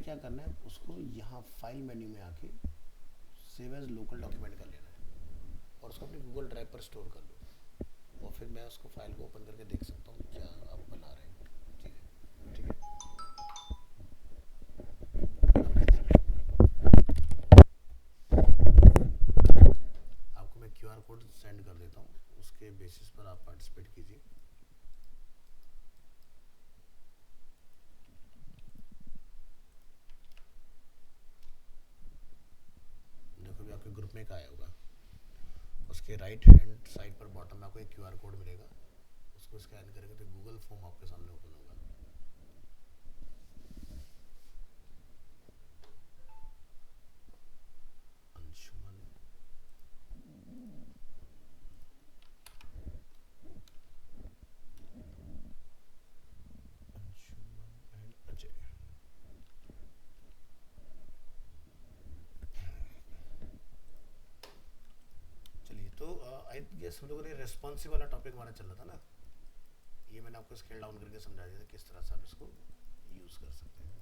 क्या करना है, उसको यहाँ फाइल मेन्यू में आके सेव एज लोकल डॉक्यूमेंट कर लेना है और उसको अपने गूगल ड्राइव पर स्टोर कर लो और फिर मैं उसको फाइल को ओपन करके देख सकता हूँ क्या आप बना रहे हैं। चीज़ें ठीक है। आपको मैं क्यूआर कोड सेंड कर देता हूँ, उसके बेसिस पर आप पार्टिसिपेट कीजिए। देखो भी आपके ग्रुप में एक आया होगा, उसके राइट हैंड साइड पर बॉटम में आपको एक क्यूआर कोड मिलेगा, उसको स्कैन करेंगे तो गूगल फॉर्म आपके सामने ओपन होगा। अंशुमन, अंशुमन एंड अजय। चलिए, तो आई गेस हम लोगों ने रेस्पॉन्सिव वाला टॉपिक हमारा चल रहा था ना, ये मैंने आपको स्केल डाउन करके समझा दिया था किस तरह से आप इसको यूज़ कर सकते हैं।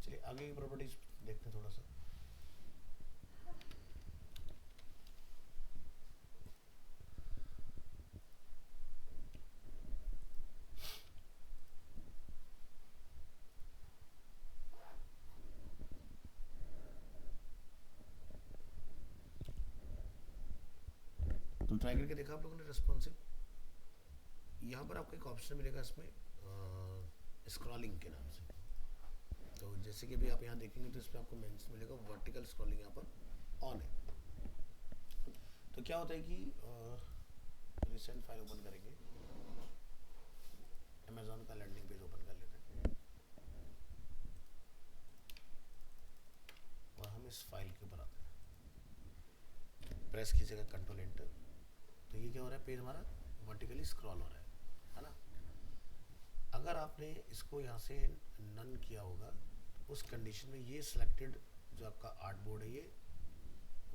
चलिए आगे की प्रॉपर्टीज देखते हैं थोड़ा सा। तो ट्राई करके देखा आप लोगों ने रेस्पॉन्सिव। यहाँ पर आपको एक ऑप्शन मिलेगा इसमें स्क्रॉलिंग के नाम से। तो जैसे कि अभी आप यहाँ देखेंगे तो इस पर आपको मेंशन मिलेगा वर्टिकल स्क्रॉलिंग यहाँ पर ऑन है। तो क्या होता है कि रिसेंट फाइल ओपन करेंगे, अमेजोन का लैंडिंग पेज ओपन कर लेते हैं और हम इस फाइल के ऊपर आते हैं, प्रेस कीजिएगा कंट्रोल एंटर। तो ये क्या हो रहा है, पेज हमारा वर्टिकली स्क्रॉल हो रहा है ना। अगर आपने इसको यहाँ से नन किया होगा तो उस कंडीशन में ये सिलेक्टेड जो आपका आर्ट बोर्ड है ये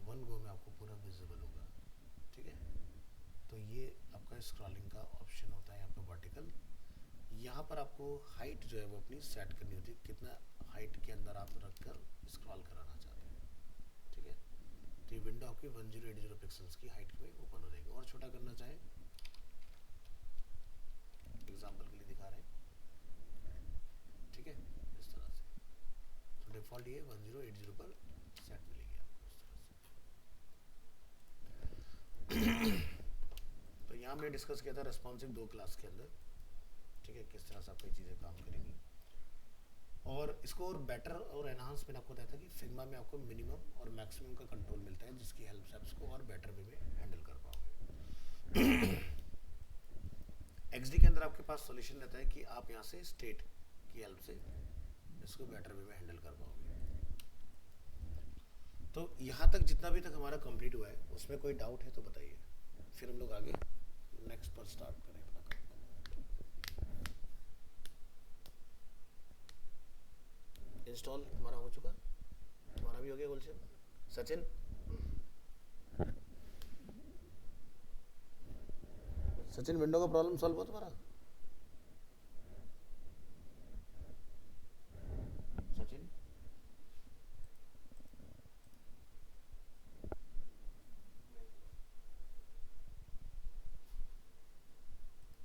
वन गो में आपको पूरा विजिबल होगा। ठीक है, तो ये आपका स्क्रॉलिंग का ऑप्शन होता है यहाँ पे वर्टिकल। यहाँ पर आपको हाइट जो है वो अपनी सेट करनी होती है, कितना हाइट के अंदर आप रखकर स्क्रॉल कराना चाहते हैं। ठीक है, तो ये विंडो आपकी 1080 पिक्सल्स की हाइट में ओपन हो जाएगी। और छोटा करना चाहें, एग्जाम्पल के लिए दिखा रहे हैं। ठीक है, इस तरह से। तो डिफॉल्ट ये 1080 पर सेट मिलेगी आपको इस तरह से। तो यहाँ हमने डिस्कस किया था रेस्पॉन्सिव दो क्लास के अंदर। ठीक है, किस तरह से आपको ये चीज़ें काम करेंगी और इसको और बेटर और एनहांस मैंने आपको बताया था कि फिग्मा में आपको मिनिमम और मैक्सिमम का कंट्रोल मिलता है, जिसकी हेल्प से आप इसको और बेटर वे में हैंडल कर पाओगे। एक्सडी के अंदर आपके पास सॉल्यूशन रहता है कि आप यहाँ से स्टेट की हेल्प से इसको बेटर वे में हैंडल कर पाओगे। तो यहाँ तक जितना भी तक हमारा कंप्लीट हुआ है उसमें कोई डाउट है तो बताइए, फिर हम लोग आगे नेक्स्ट पर स्टार्ट करें अपना काम। इंस्टॉल तुम्हारा हो चुका, तुम्हारा भी हो गया गुलशन? सचिन, सचिन विंडो का प्रॉब्लम सॉल्व हुआ तुम्हारा? सचिन,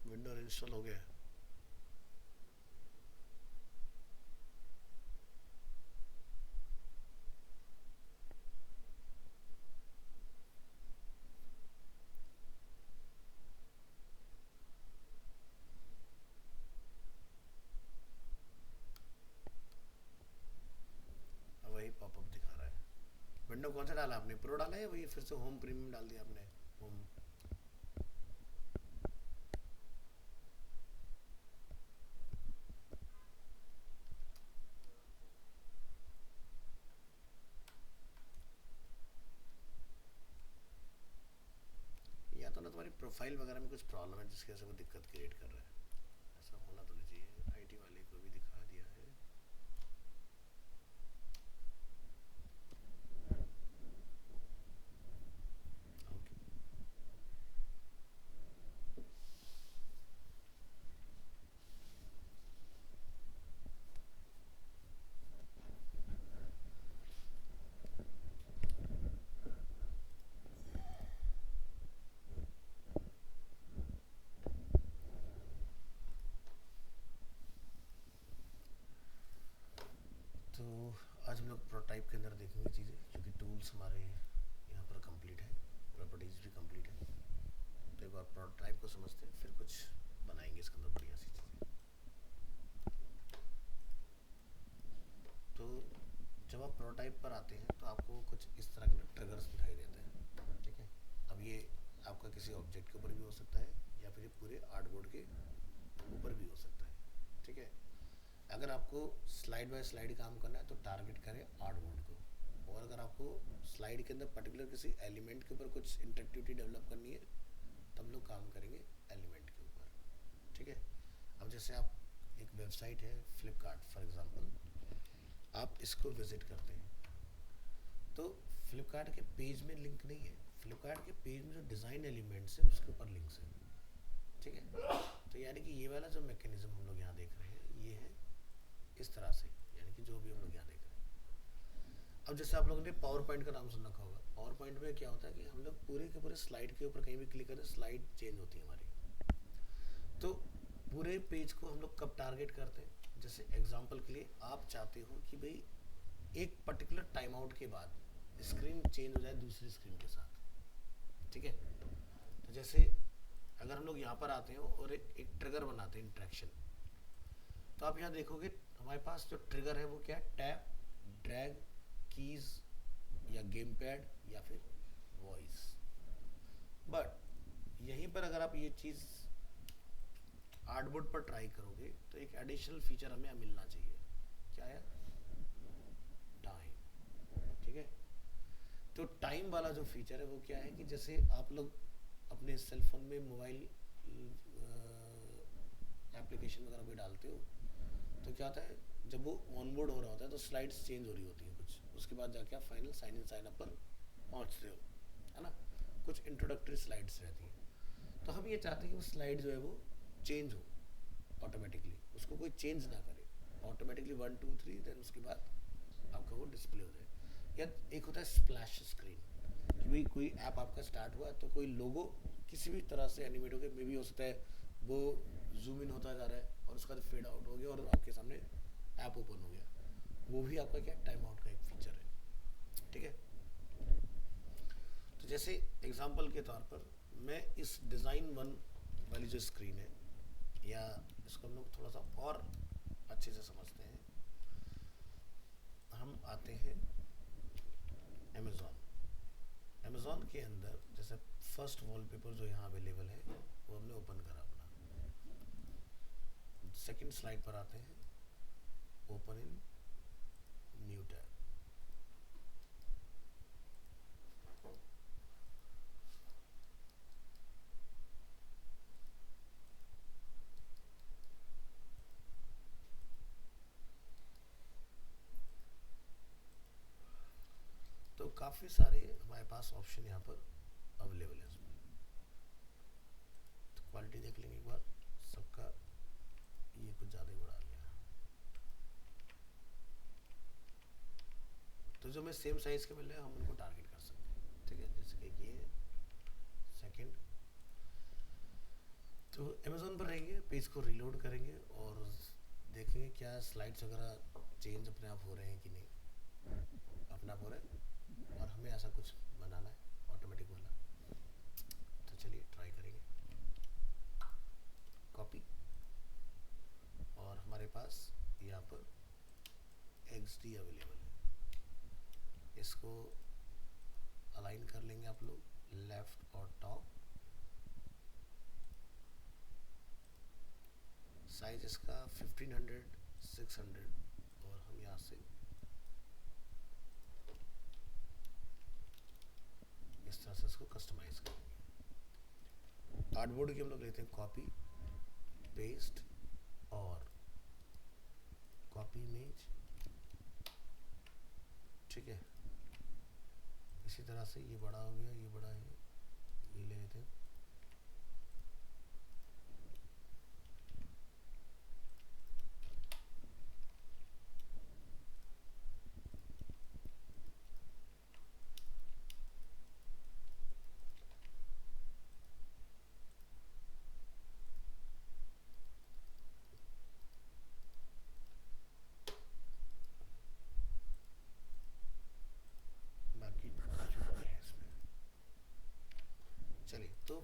विंडो इंस्टॉल हो गया? वही पॉपअप दिखा रहा है। विंडो कौन सा डाला आपने, प्रो डाला है वही फिर से होम प्रीमियम डाल दिया आपने? होम, या तो ना तुम्हारी प्रोफाइल वगैरह में कुछ प्रॉब्लम है जिसकी वजह से वो दिक्कत क्रिएट कर रहा है। ऐसा होना तो नहीं चाहिए। आईटी वाले को भी दिखा दिया है। ओके, तो आज हम लोग प्रोटोटाइप के अंदर देखेंगे चीज़ें, क्योंकि टूल्स हमारे यहाँ पर कंप्लीट है, प्रॉपर्टीज़ भी कंप्लीट है। तो एक बार प्रोटोटाइप को समझते हैं, फिर कुछ बनाएंगे इसके अंदर बढ़िया सी चीज़ें। तो जब आप प्रोटोटाइप पर आते हैं तो आपको कुछ इस तरह के ना ट्रिगर्स दिखाई देते हैं, ठीक है। अब ये आपका किसी ऑब्जेक्ट के ऊपर भी हो सकता है या फिर ये पूरे आर्टबोर्ड के ऊपर भी हो सकता है, ठीक है। अगर आपको स्लाइड बाय स्लाइड काम करना है तो टारगेट करें आर्टबोर्ड को, और अगर आपको स्लाइड के अंदर पर्टिकुलर किसी एलिमेंट के ऊपर कुछ इंटरेक्टिविटी डेवलप करनी है तब लोग काम करेंगे एलिमेंट के ऊपर, ठीक है। अब जैसे आप एक वेबसाइट है फ्लिपकार्ट फॉर एग्जांपल, आप इसको विजिट करते हैं तो फ्लिपकार्ट के पेज में लिंक नहीं है, फ्लिपकार्ट के पेज में जो डिज़ाइन एलिमेंट्स है उसके ऊपर लिंक्स है, ठीक है। तो यानी कि ये वाला जो मैकेनिज्म हम लोग यहाँ देख रहे हैं ये है इस तरह से, यानी कि जो भी हम लोग यहाँ देख रहे हैं। अब जैसे आप लोगों ने पावर पॉइंट का नाम सुन रखा होगा, पावर पॉइंट में क्या होता है कि हम लोग पूरे के पूरे स्लाइड के ऊपर कहीं भी क्लिक करें स्लाइड चेंज होती है हमारी। तो पूरे पेज को हम लोग कब टारगेट करते हैं, जैसे एग्जांपल के लिए आप चाहते हो कि भाई एक पर्टिकुलर टाइम आउट के बाद स्क्रीन चेंज हो जाए दूसरी स्क्रीन के साथ, ठीक है। तो जैसे अगर हम लोग यहाँ पर आते हैं और एक ट्रिगर बनाते हैं इंट्रैक्शन, तो आप यहाँ देखोगे हमारे पास जो ट्रिगर है वो क्या है, टैप, ड्रैग, कीज या गेम पैड या फिर वॉइस। बट यहीं पर अगर आप ये चीज़ आर्टबोर्ड पर ट्राई करोगे तो एक एडिशनल फीचर हमें मिलना चाहिए, क्या है, टाइम, ठीक है। तो टाइम वाला जो फीचर है वो क्या है कि जैसे आप लोग अपने सेलफोन में मोबाइल एप्लीकेशन वगैरह कोई डालते हो तो क्या होता है, जब वो ऑनबोर्ड हो रहा होता है तो स्लाइड्स चेंज हो रही होती हैं कुछ, उसके बाद जाके आप final sign in sign up पर पहुंचते हो, है ना। कुछ इंट्रोडक्टरी स्लाइड्स रहती हैं, तो हम ये चाहते हैं कि वो स्लाइड जो है वो चेंज हो ऑटोमेटिकली, उसको कोई चेंज ना करे, ऑटोमेटिकली 1 2 3 देन उसके बाद आपका वो डिस्प्ले हो जाए। या एक होता है स्प्लैश स्क्रीन, कि भाई कोई ऐप आपका स्टार्ट हुआ तो कोई लोगो किसी भी तरह से एनिमेट हो गया, मे भी हो सकता है वो जूम इन होता जा रहा है और उसका फेड आउट हो गया और आपके सामने ऐप ओपन हो गया, वो भी आपका क्या टाइम आउट का एक फीचर है, ठीक है। तो जैसे एग्जांपल के तौर पर मैं इस डिज़ाइन वन वाली जो स्क्रीन है, या इसको हम लोग थोड़ा सा और अच्छे से समझते हैं, हम आते हैं अमेज़ॉन के अंदर जैसे फर्स्ट वॉलपेपर जो यहाँ अवेलेबल है वो हमने ओपन करा अपना, सेकंड स्लाइड पर आते हैं, ओपन इन न्यू टैब। तो काफ़ी सारे हमारे पास ऑप्शन यहाँ पर अवेलेबल है इसमें। तो क्वालिटी देख लेंगे एक बार सबका, ये कुछ ज़्यादा ही बढ़ा लिया, तो जो हमें सेम साइज़ के मिल रहे हैं हम उनको टारगेट कर सकते हैं, ठीक है। जैसे कि ये सेकंड, तो अमेज़ॉन पर रहेंगे, पेज को रीलोड करेंगे और देखेंगे क्या स्लाइड्स वगैरह चेंज अपने आप हो रहे हैं कि नहीं, अपने आप हो रहे हैं, और हमें ऐसा कुछ बनाना है ऑटोमेटिक वाला। तो चलिए ट्राई करेंगे, कॉपी, और हमारे पास यहाँ पर XD अवेलेबल है, इसको अलाइन कर लेंगे आप लोग लेफ्ट और टॉप, साइज इसका 1500 600, और हम यहाँ से इस तरह से इसको कस्टमाइज करेंगे। आर्टबोर्ड की हम लोग लेते हैं कॉपी, पेस्ट और कॉपी इमेज, ठीक है। इसी तरह से ये बड़ा हो गया, ये बड़ा है, ये ले लेते हैं,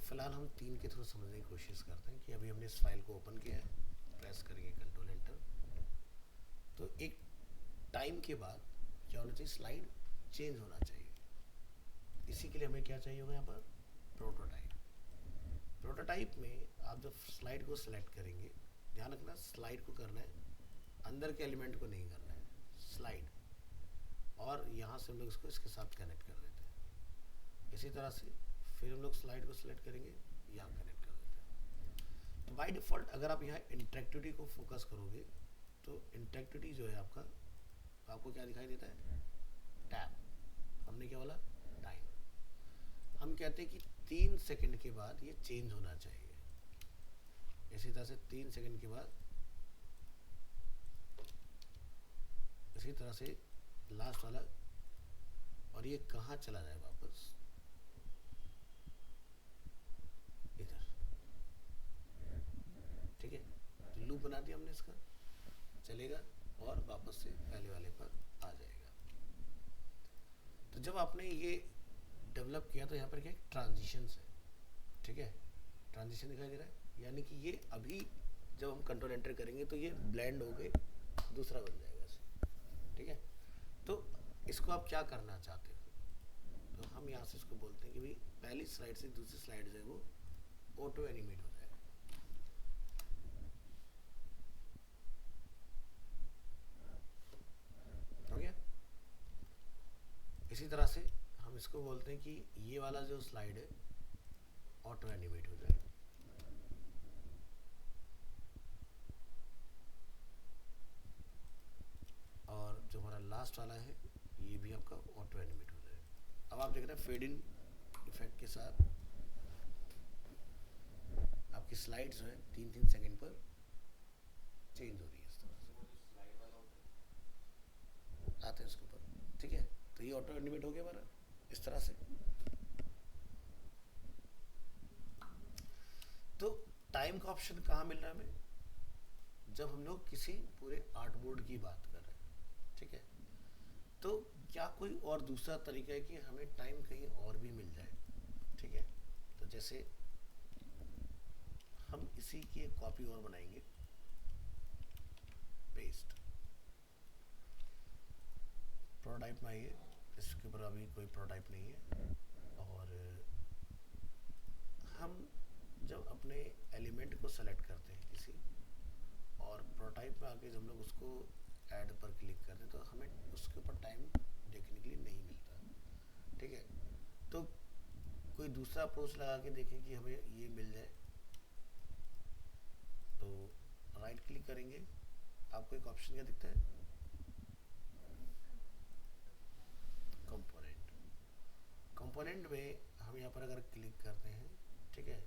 फिलहाल हम 3 के थ्रू समझने की कोशिश करते हैं कि अभी हमने इस फाइल को ओपन किया है, प्रेस करेंगे कंट्रोल एंटर, तो एक टाइम के बाद क्या होना चाहिए, स्लाइड चेंज होना चाहिए। इसी के लिए हमें क्या चाहिए होगा यहाँ पर, प्रोटोटाइप। प्रोटोटाइप में आप जब स्लाइड को सिलेक्ट करेंगे, ध्यान रखना स्लाइड को करना है, अंदर के एलिमेंट को नहीं करना है, स्लाइड, और यहाँ से हम लोग इसको इसके साथ कनेक्ट कर देते हैं। इसी तरह से फिर हम लोग स्लाइड को सिलेक्ट करेंगे, यहाँ कनेक्ट कर देते हैं। तो बाय डिफ़ॉल्ट अगर आप यहाँ इंटरेक्टिविटी को फोकस करोगे तो इंटरेक्टिविटी जो है आपको क्या दिखाई देता है, टैब। हमने क्या बोला, टाइम। हम कहते हैं कि 3 सेकंड के बाद ये चेंज होना चाहिए। इसी तरह से 3 सेकंड के बाद, इसी तरह से लास्ट वाला, और ये कहाँ चला जाए वापस, इधर। ठीक है, तो लूप बना दिया हमने इसका, चलेगा और वापस से पहले वाले पर आ जाएगा। तो जब आपने ये डेवलप किया तो यहाँ पर क्या ट्रांजिशन है, ठीक है, ट्रांजिशन दिखाई दे रहा है, यानी कि ये अभी जब हम कंट्रोल एंटर करेंगे तो ये ब्लेंड हो गए, दूसरा बन जाएगा ऐसे। ठीक है, तो इसको आप क्या करना चाहते हो, तो हम यहाँ से इसको बोलते हैं कि भाई पहली स्लाइड से दूसरी स्लाइड जो है वो ऑटो एनिमेट हो जाए। हो गया। इसी तरह से हम इसको बोलते हैं कि ये वाला जो स्लाइड है ऑटो एनिमेट हो जाए। और जो हमारा लास्ट वाला है ये भी आपका ऑटो एनिमेट हो जाए। अब आप देख रहे हैं फेड इन इफेक्ट के साथ आपकी स्लाइड जो है 3-3 सेकंड पर चेंज हो रही है इस तरह से, आते हैं उसके ऊपर। ठीक है, तो ये ऑटो एनिमेट हो गया हमारा इस तरह से। तो टाइम का ऑप्शन कहाँ मिल रहा है हमें, जब हम लोग किसी पूरे आर्टबोर्ड की बात कर रहे हैं। ठीक है, तो क्या कोई और दूसरा तरीका है कि हमें टाइम कहीं और भी मिल जाए। ठीक है, तो जैसे हम इसी की एक कॉपी और बनाएंगे, पेस्ट। प्रोटोटाइप में आइए, इसके ऊपर अभी कोई प्रोटोटाइप नहीं है। और हम जब अपने एलिमेंट को सेलेक्ट करते हैं किसी, और प्रोटोटाइप में आके जब हम लोग उसको ऐड पर क्लिक करते हैं तो हमें उसके ऊपर टाइम देखने के लिए नहीं मिलता। ठीक है, तो कोई दूसरा अप्रोच लगा के देखें कि हमें ये मिल जाए। तो राइट क्लिक करेंगे, आपको एक ऑप्शन क्या दिखता है, कंपोनेंट। कंपोनेंट में हम यहाँ पर अगर क्लिक करते हैं, ठीक है,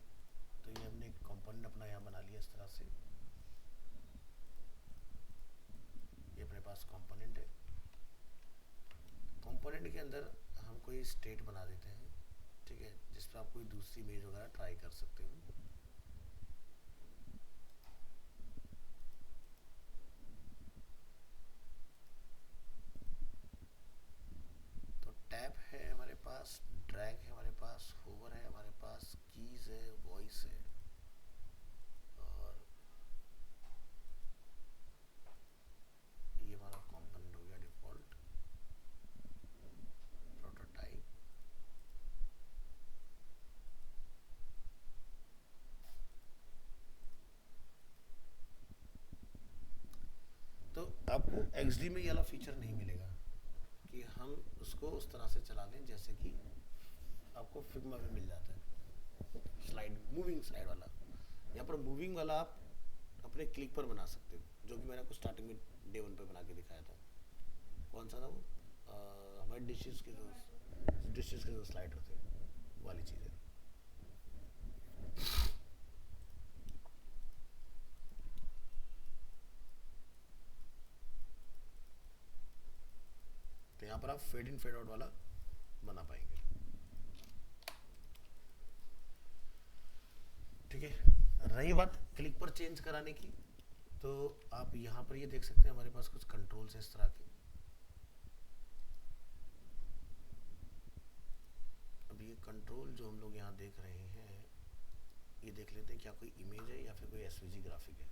तो ये हमने एक कंपोनेंट अपना यहाँ बना लिया इस तरह से। ये अपने पास कंपोनेंट है। कंपोनेंट के अंदर हम कोई स्टेट बना देते हैं, ठीक है, जिस पर आप कोई दूसरी इमेज वगैरह ट्राई कर सकते हो। तो टैब है हमारे पास, ड्रैग है हमारे पास, होवर है हमारे पास, कीज है, वॉइस है, और ये हमारा कंपोनेंट हो गया डिफॉल्ट। प्रोटोटाइप, तो आपको XD में ये वाला फीचर नहीं मिलेगा कि हम उसको उस तरह से चला लें जैसे कि आपको फिग्मा में मिल जाता है, स्लाइड, मूविंग स्लाइड वाला। यहाँ पर मूविंग वाला आप अपने क्लिक पर बना सकते हो, जो कि मैंने आपको स्टार्टिंग में डे 1 पे बना के दिखाया था। कौन सा था वो, हमारे डिशेस के जो स्लाइड होते हैं वाली चीज़ है। तो यहाँ पर आप फेड इन फेड आउट वाला बना पाएंगे। ठीक है, रही बात क्लिक पर चेंज कराने की, तो आप यहाँ पर ये देख सकते हैं हमारे पास कुछ कंट्रोल्स हैं इस तरह के। अब ये कंट्रोल जो हम लोग यहाँ देख रहे हैं ये देख लेते हैं क्या कोई इमेज है या फिर कोई एसवीजी ग्राफिक है।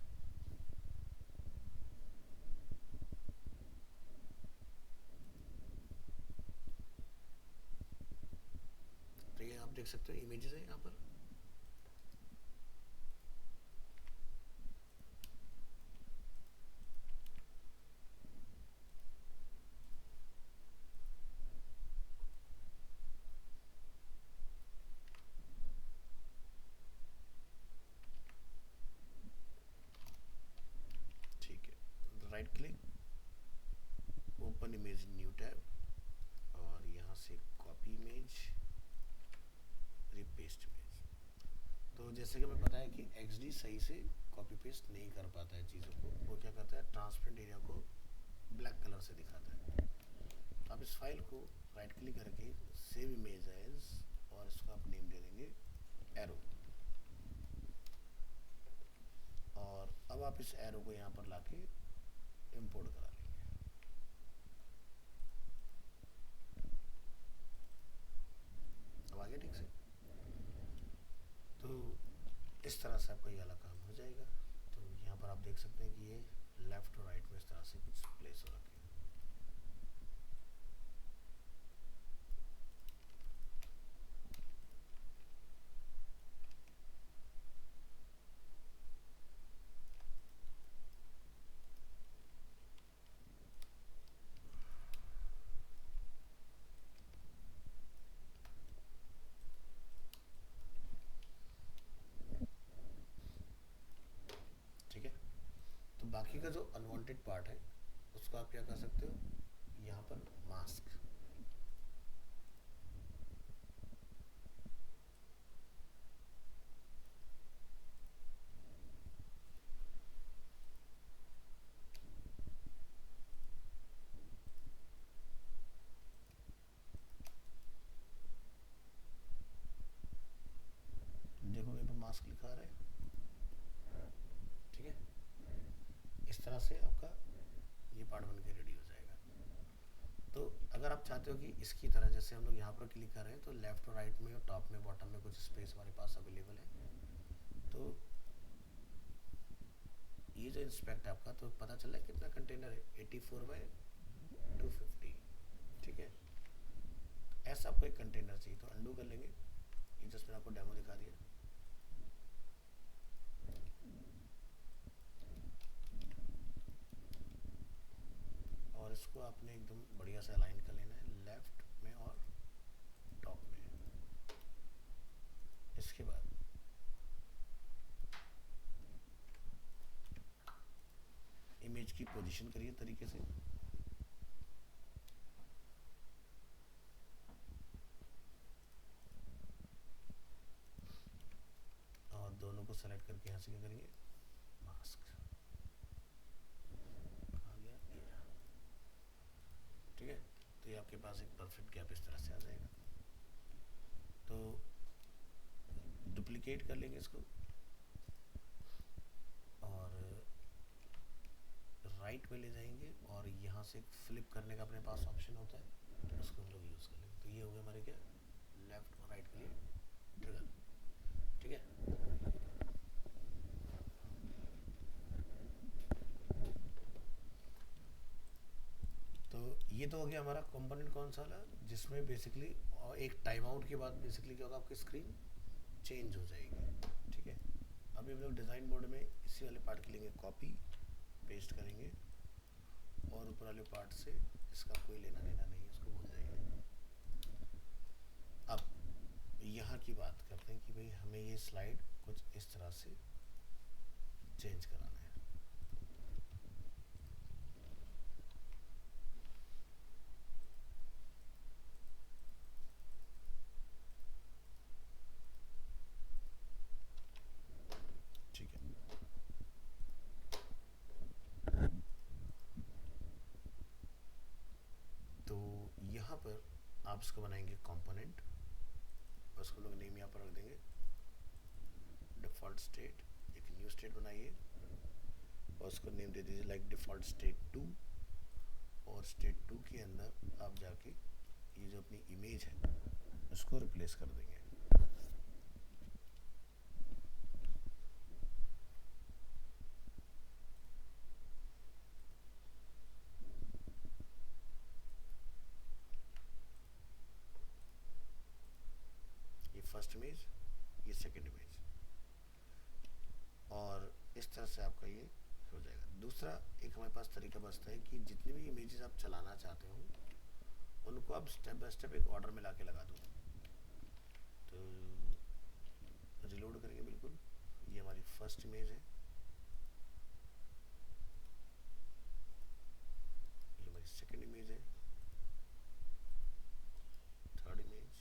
तो ये आप देख सकते हो इमेजेस है यहाँ पर। ठीक है, right click, open image new tab, और यहाँ से कॉपी इमेज, रिपेस्ट इमेज। तो जैसे कि हमें पता है कि XD सही से कॉपी पेस्ट नहीं कर पाता है चीज़ों को, वो क्या करता है ट्रांसपेरेंट एरिया को ब्लैक कलर से दिखाता है। तो आप इस फाइल को राइट क्लिक करके सेव इमेज एज, और इसको आप नेम दे देंगे एरो। और अब आप इस एरो को यहाँ पर लाके इंपोर्ट करा लेंगे। अब आगे ठीक से, तो इस तरह से आपका ये वाला काम हो जाएगा। तो यहाँ पर आप देख सकते हैं कि ये लेफ्ट और राइट में इस तरह से कुछ प्लेस हो रखे हैं। ठीक है, तो बाकी का जो अनवांटेड पार्ट है उसको आप क्या कर सकते हो, यहाँ पर मास्क। देखो यहाँ पर मास्क लिखा रहा है। ठीक है, इस तरह से आपका ये पार्ट बन के रेडी हो जाएगा। तो अगर आप चाहते हो कि इसकी तरह जैसे हम लोग यहाँ पर क्लिक कर रहे हैं तो लेफ्ट और राइट में और टॉप में बॉटम में कुछ स्पेस हमारे पास अवेलेबल है। तो ये जो इंस्पेक्ट है आपका, तो पता चल रहा है कितना कंटेनर है, 84/250। ठीक है, ऐसा आपको एक कंटेनर चाहिए, तो अंडू कर लेंगे। ये जस्ट मैंने आपको डेमो दिखा दिया। और इसको आपने एकदम बढ़िया से अलाइन कर लेना है लेफ्ट में और टॉप में। इसके बाद इमेज की पोजीशन करिए तरीके से, और दोनों को सेलेक्ट करके यहाँ से क्या करेंगे, मास्क आ गया ये। ठीक है, तो ये आपके पास एक परफेक्ट गैप इस तरह से आ जाएगा। तो डुप्लीकेट कर लेंगे इसको, और राइट में ले जाएंगे, और यहाँ से फ्लिप करने का अपने पास ऑप्शन होता है, तो उसको हम लोग यूज़ कर लेंगे। तो ये हो गया हमारे क्या, लेफ्ट और राइट के लिए ट्रिगर। ठीक है, तो ये तो हो गया हमारा कंपोनेंट कौन सा वाला, जिसमें बेसिकली एक टाइम आउट के बाद बेसिकली क्या होगा, आपकी स्क्रीन चेंज हो जाएगी। ठीक है, अभी हम लोग डिज़ाइन मोड में इसी वाले पार्ट के लेंगे कॉपी, पेस्ट करेंगे, और ऊपर वाले पार्ट से इसका कोई लेना देना नहीं है, उसको भूल जाइए। अब यहाँ की बात करते हैं कि भाई हमें ये स्लाइड कुछ इस तरह से चेंज कराना है। ठीक है, तो यहाँ पर आप इसको बनाएंगे कंपोनेंट, और उसको लोग नेम यहाँ पर रख देंगे डिफ़ॉल्ट स्टेट। एक न्यू स्टेट बनाइए और उसको नेम दे दीजिए लाइक डिफ़ॉल्ट स्टेट 2, और स्टेट 2 के अंदर आप जाके ये जो अपनी इमेज है उसको रिप्लेस कर देंगे। फर्स्ट इमेज, ये सेकंड इमेज, और इस तरह से आपका ये हो जाएगा। दूसरा एक हमारे पास तरीका बचता है कि जितनी भी इमेजेस आप चलाना चाहते हो उनको आप स्टेप बाय स्टेप एक ऑर्डर में लाके लगा दो। तो रिलोड करेंगे, बिल्कुल ये हमारी फर्स्ट इमेज है, ये हमारी सेकंड इमेज है, थर्ड इमेज,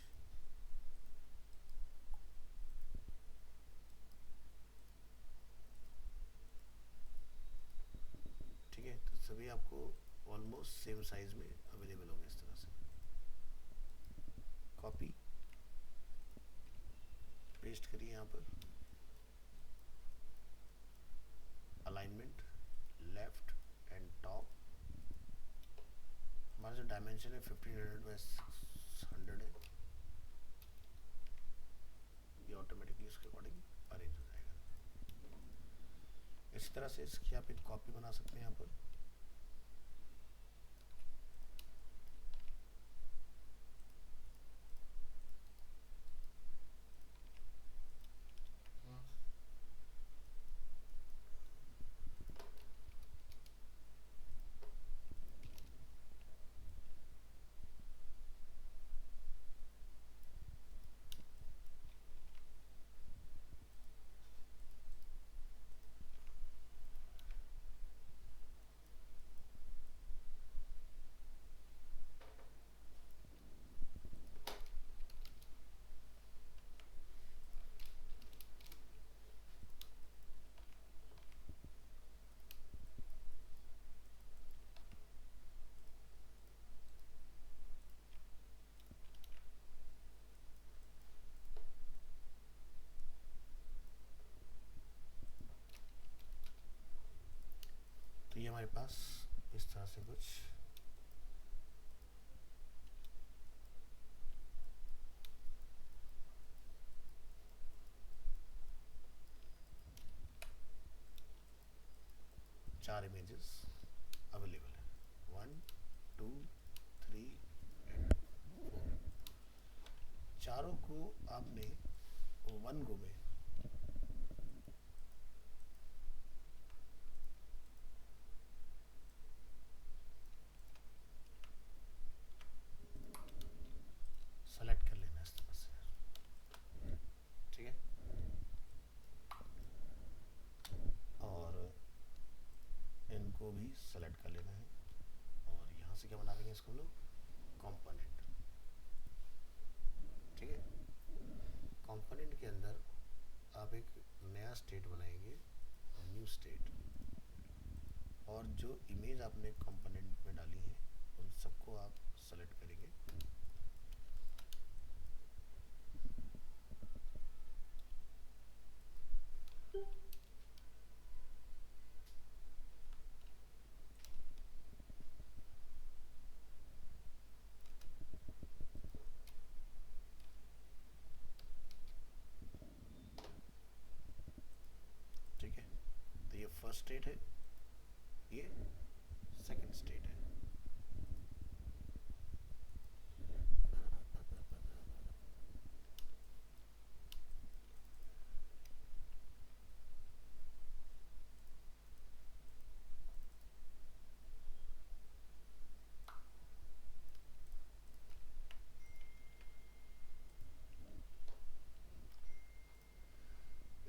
ठीक है। तो सभी आपको ऑलमोस्ट सेम साइज में अवेलेबल होंगे इस तरह से। कॉपी पेस्ट करिए यहाँ पर, अलाइनमेंट लेफ्ट एंड टॉप, हमारा जो डायमेंशन है 1500 बाय 600 है, ये ऑटोमेटिकली उसके अकॉर्डिंग अरेंज हो जाएगा। इसी तरह से इसकी आप एक कॉपी बना सकते हैं यहाँ पर। तो ये हमारे पास इस तरह से कुछ चार इमेजेस अवेलेबल है, 1 2 3 एंड 4। चारों को आपने वन गो में सेलेक्ट कर लेना इस तरह से, ठीक है। और इनको भी सेलेक्ट कर लेना है, और यहाँ से क्या बना देंगे इसको हम लोग, कंपोनेंट, ठीक है। कंपोनेंट के अंदर आप एक नया स्टेट बनाएंगे, न्यू स्टेट, और जो इमेज आपने कंपोनेंट में डाली है उन सबको आप सेलेक्ट करेंगे। ठीक है, तो ये फर्स्ट स्टेट है, ये सेकंड स्टेट है।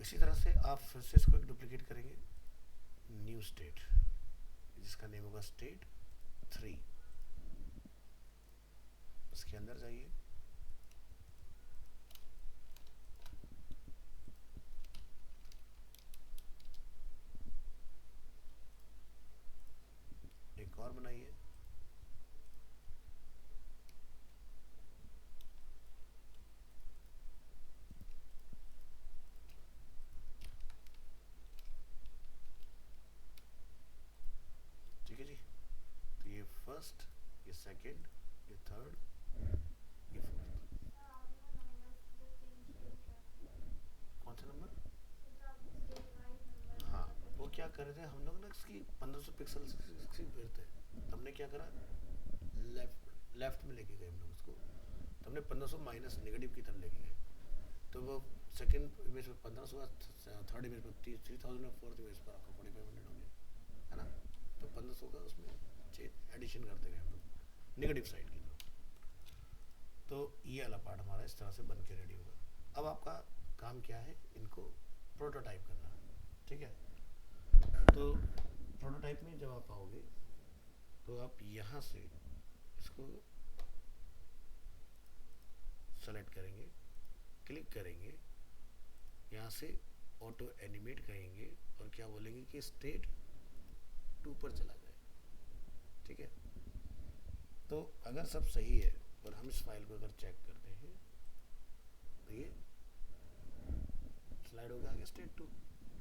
इसी तरह से आप फिर से इसको एक डुप्लीकेट करेंगे, न्यू स्टेट, जिसका नेम होगा स्टेट 3। उसके अंदर जाइए, एक और बनाइए, ठीक है जी। तो ये फर्स्ट, ये सेकंड, ये थर्ड, ये फोर्थ। कौन सा नंबर? हाँ, वो क्या कर रहे थे हम लोग ना, इसकी 1500 पिक्सल की थे, तो हमने क्या करा, लेफ्ट लेफ्ट में लेके गए हम लोग उसको, तो हमने 1500 माइनस नेगेटिव की तरफ लेके गए। तो वो सेकंड इमेज पर 1500 का, थर्ड इमेज पर 3000 और फोर्थ इमेज पर आपका 4500 हो गया, है ना। तो 1500 का उसमें एडिशन करते गए हम लोग नेगेटिव साइड की तो ये वाला पार्ट हमारा इस तरह से बन के रेडी होगा। अब आपका काम क्या है, इनको प्रोटोटाइप करना, ठीक है। तो प्रोटोटाइप में जब आप आओगे तो आप यहाँ से इसको सेलेक्ट करेंगे, क्लिक करेंगे, यहाँ से ऑटो एनिमेट कहेंगे और क्या बोलेंगे कि स्टेट 2 पर चला जाए, ठीक है। तो अगर सब सही है और हम इस फाइल को अगर चेक करते हैं तो ये स्लाइड हो गया स्टेट 2,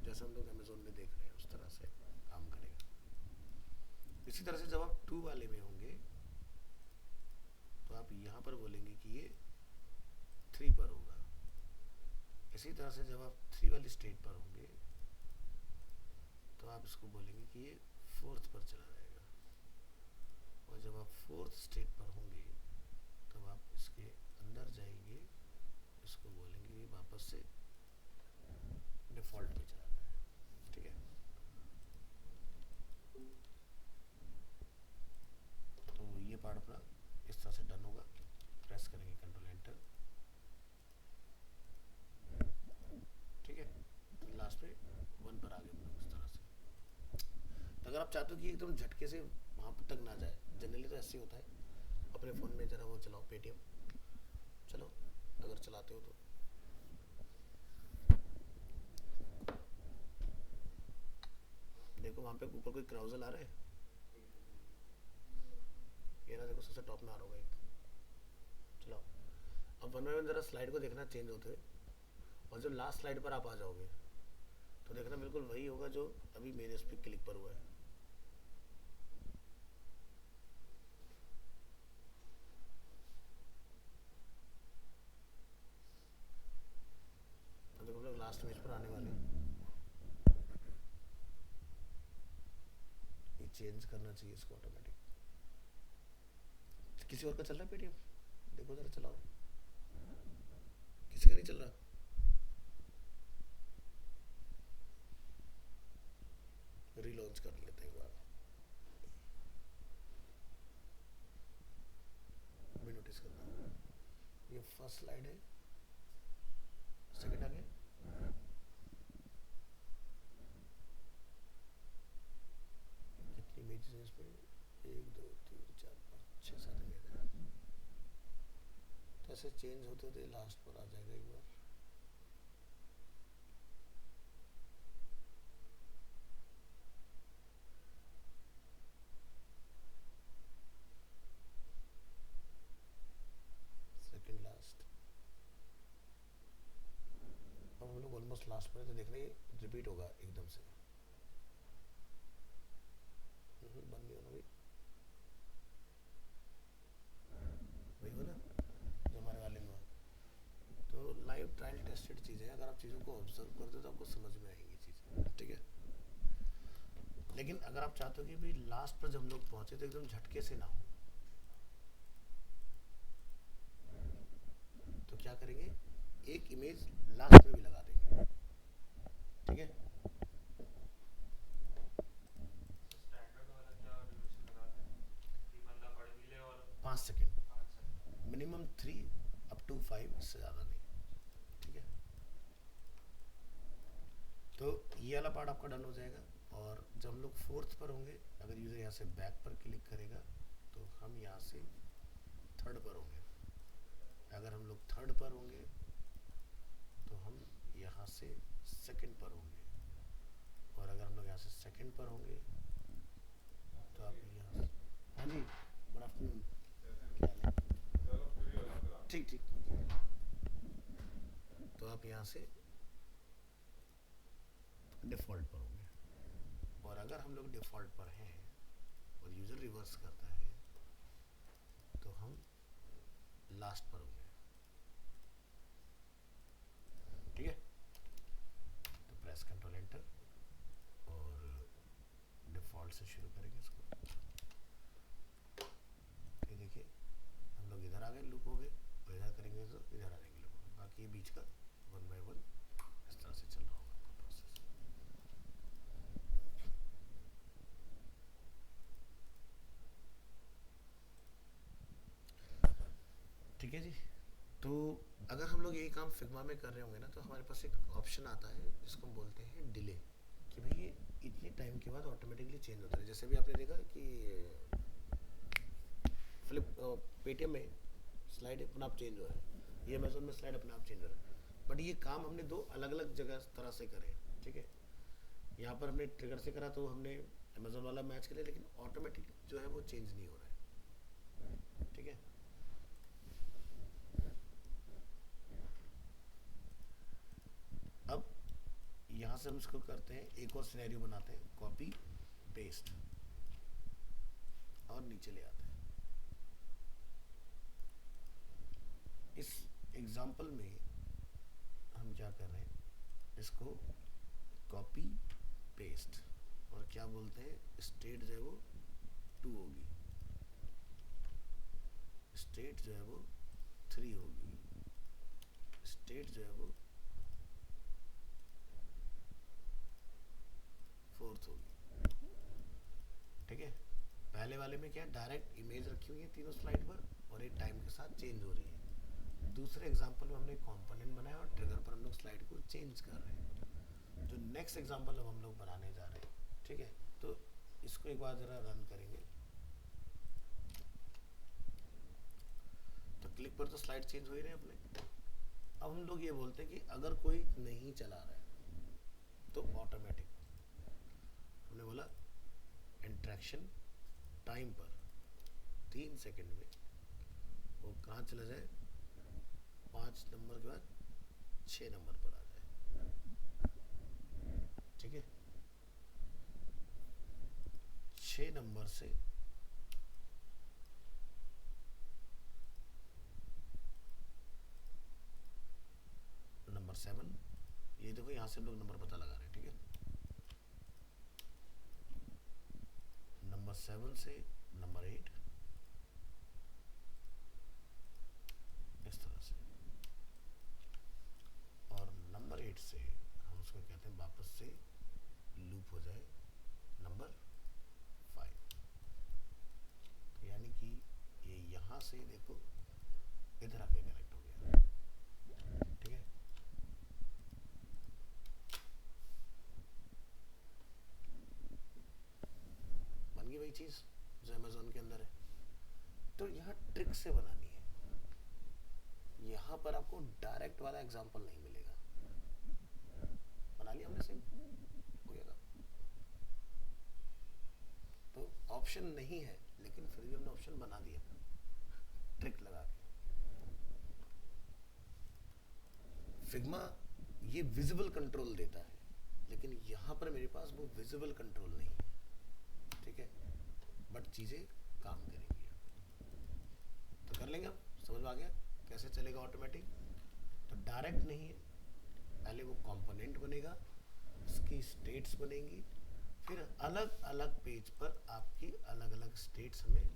जैसे हम लोग अमेजोन में देख रहे हैं उस तरह से काम करेगा। इसी तरह से जब आप 2 वाले में होंगे तो आप यहाँ पर बोलेंगे कि ये 3 पर होगा। इसी तरह से जब आप 3 वाली स्टेट पर होंगे तो आप इसको बोलेंगे कि ये 4th पर चला जाएगा। और जब आप 4th स्टेट पर होंगे तब आप इसके अंदर जाएंगे, इसको बोलेंगे कि वापस से डिफॉल्ट पे चला जाए, ठीक है। तो ये पार्ट अपना इस तरह से डन होगा। प्रेस करेंगे कंट्रोल एंटर, ठीक है। तो लास्ट में 1 पर आ गए हम लोग इस तरह से। तो अगर आप चाहते हो कि एकदम झटके से वहाँ तक ना जाए, जनरली तो ऐसे ही होता है। अपने फ़ोन में ज़रा वो चलाओ पेटीएम, चलो अगर चलाते हो तो देखो वहाँ पे ऊपर कोई क्राउजल आ रहा है, ये ना देखो सबसे टॉप में आ रहा होगा एक। चलाओ अब 1 बाय 1 जरा स्लाइड को देखना चेंज होते हुए, और जब लास्ट स्लाइड पर आप आ जाओगे तो देखना बिल्कुल वही होगा जो अभी मेरे इस पर क्लिक पर हुआ है। तो देखो हम लोग लास्ट इमेज पर आने वाले हैं। ये चेंज करना चाहिए इसको ऑटोमेटिक। किसी और का चल रहा है पेटीएम, देखो जरा चलाओ, किसी का नहीं चल रहा। रीलॉन्च कर लेते हैं एक बार, भी नोटिस करना। ये फर्स्ट स्लाइड है, सेकंड आ गया, कितनी इमेजेस हैं इसमें, 1 2 3 4 5 6 7 इमेज है। तो ऐसे चेंज होते होते लास्ट पर आ जाएगा एक बार। सेकंड लास्ट, अब हम लोग ऑलमोस्ट लास्ट पर है, तो देख रहे हैं रिपीट होगा एकदम से। बंद नहीं होना भाई, वही हो ना जो हमारे वाले में हुआ। तो लाइव ट्रायल टेस्टेड चीज़ें हैं, अगर आप चीज़ों को ऑब्जर्व करते हो तो आपको समझ में आएंगी चीज़ें, ठीक है। लेकिन अगर आप चाहते हो कि भाई लास्ट पर जब हम लोग पहुंचे तो एकदम झटके से ना हो, तो क्या करेंगे, एक इमेज लास्ट में भी लगा देंगे, ठीक है। स्टैंडर्ड वाला क्या ड्यूरेशन लगाते हैं कि बंदा पढ़ भी ले और 5 second 5 second minimum, 3 up to 5, इससे ज़्यादा नहीं, ठीक है। तो ये वाला पार्ट आपका डन हो जाएगा। और जब हम लोग 4th पर होंगे, अगर यूज़र यहाँ से बैक पर क्लिक करेगा तो हम यहाँ से 3rd पर होंगे। अगर हम लोग 3rd पर होंगे तो हम यहाँ से 2nd पर होंगे। और अगर हम लोग यहाँ से 2nd पर होंगे तो आप यहाँ, हाँ जी गुड आफ्टरनून, क्या हाल है, ठीक ठीक। तो आप यहाँ से डिफ़ॉल्ट पर होंगे। और अगर हम लोग डिफ़ॉल्ट पर हैं और यूज़र रिवर्स करता है तो हम लास्ट पर होंगे, ठीक है। तो प्रेस कंट्रोल एंटर और डिफ़ॉल्ट से शुरू करेंगे इसको। ये देखिए हम लोग इधर आ गए, लूप हो गए, और इधर करेंगे तो इधर आ जाएंगे लूप हो गए, बाकी ये बीच का वन बाय वन इस तरह से चल रहा होगा आपका प्रोसेस। ठीक है जी। तो अगर हम लोग यही काम फिग्मा में कर रहे होंगे ना, तो हमारे पास एक ऑप्शन आता है जिसको हम बोलते हैं डिले, कि भाई ये इतने टाइम के बाद ऑटोमेटिकली चेंज होता है। जैसे भी आपने देखा कि फ्लिप पेटीएम में स्लाइड अपने आप चेंज हो रहा है, ये अमेजोन में स्लाइड अपने आप चेंज हो रहा है, बट ये काम हमने दो अलग अलग जगह तरह से करे। ठीक है, यहाँ पर हमने ट्रिगर से करा तो हमने अमेजोन वाला मैच कर लिया, लेकिन ऑटोमेटिक जो है वो चेंज नहीं हो रहा है। ठीक है, अब यहाँ से हम इसको करते हैं, एक और सिनेरियो बनाते हैं, कॉपी पेस्ट और नीचे ले आते हैं। इस एग्जाम्पल में हम क्या कर रहे हैं, इसको कॉपी पेस्ट और क्या बोलते हैं, स्टेट जो है वो 2 होगी, स्टेट जो है वो 3 होगी, स्टेट जो है वो 4th होगी। ठीक है, पहले वाले में क्या डायरेक्ट इमेज रखी हुई है तीनों स्लाइड पर और एक टाइम के साथ चेंज हो रही है। दूसरे एग्जांपल में हमने कंपोनेंट बनाया और ट्रिगर पर हम लोग स्लाइड को चेंज कर रहे हैं। जो नेक्स्ट एग्जांपल हम लोग बनाने जा रहे हैं, ठीक है, तो इसको एक बार जरा रन करेंगे। तो क्लिक पर तो स्लाइड चेंज हो ही रहे हैं अपने। अब हम लोग ये बोलते हैं कि अगर कोई नहीं चला रहा है तो ऑटोमेटिक, हमने बोला इंटरेक्शन टाइम पर 3 सेकंड में वो कहाँ चला जाए, 5 नंबर के बाद 6 नंबर पर आ जाए। ठीक है, 6 नंबर से नंबर 7, ये देखो यहाँ से हम लोग नंबर पता लगा रहे हैं। ठीक है, नंबर 7 से नंबर 8, इस तरह से, और नंबर 8 से हम उसको कहते हैं वापस से लूप हो जाए नंबर 5। तो यानी कि ये यहाँ से देखो इधर आके कनेक्ट हो गया। ठीक है, बन गई वही चीज़ जो अमेजोन के अंदर है। तो यहाँ ट्रिक से बनानी है, यहाँ पर आपको डायरेक्ट वाला एग्जांपल नहीं मिलेगा। बना लिया हमने, सेम हो गया। तो ऑप्शन नहीं है, लेकिन फिर भी हमने ऑप्शन बना दिया ट्रिक लगा के। फिग्मा ये विजिबल कंट्रोल देता है, लेकिन यहाँ पर मेरे पास वो विजिबल कंट्रोल नहीं है। ठीक है, बट चीज़ें काम करेंगी। तो कर लेंगे हम, समझ में आ गया कैसे चलेगा ऑटोमेटिक। तो डायरेक्ट नहीं है, पहले वो कंपोनेंट बनेगा, उसकी स्टेट्स बनेंगी, फिर अलग अलग पेज पर आपकी अलग अलग स्टेट्स हमें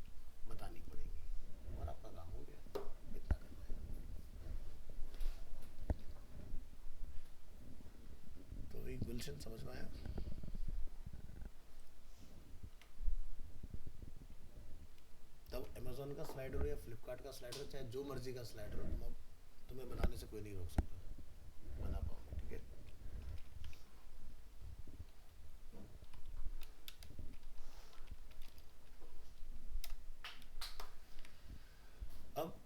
बतानी पड़ेंगी और आपका काम हो गया। इतना करना है। तो वही गुलशन समझ में आया। तब अमेजोन का स्लाइडर हो या फ्लिपकार्ट का स्लाइडर हो, चाहे जो मर्जी का स्लाइडर हो, तुम्हें बनाने से कोई नहीं रोक सकता, बना पाओगे। ठीक है, अब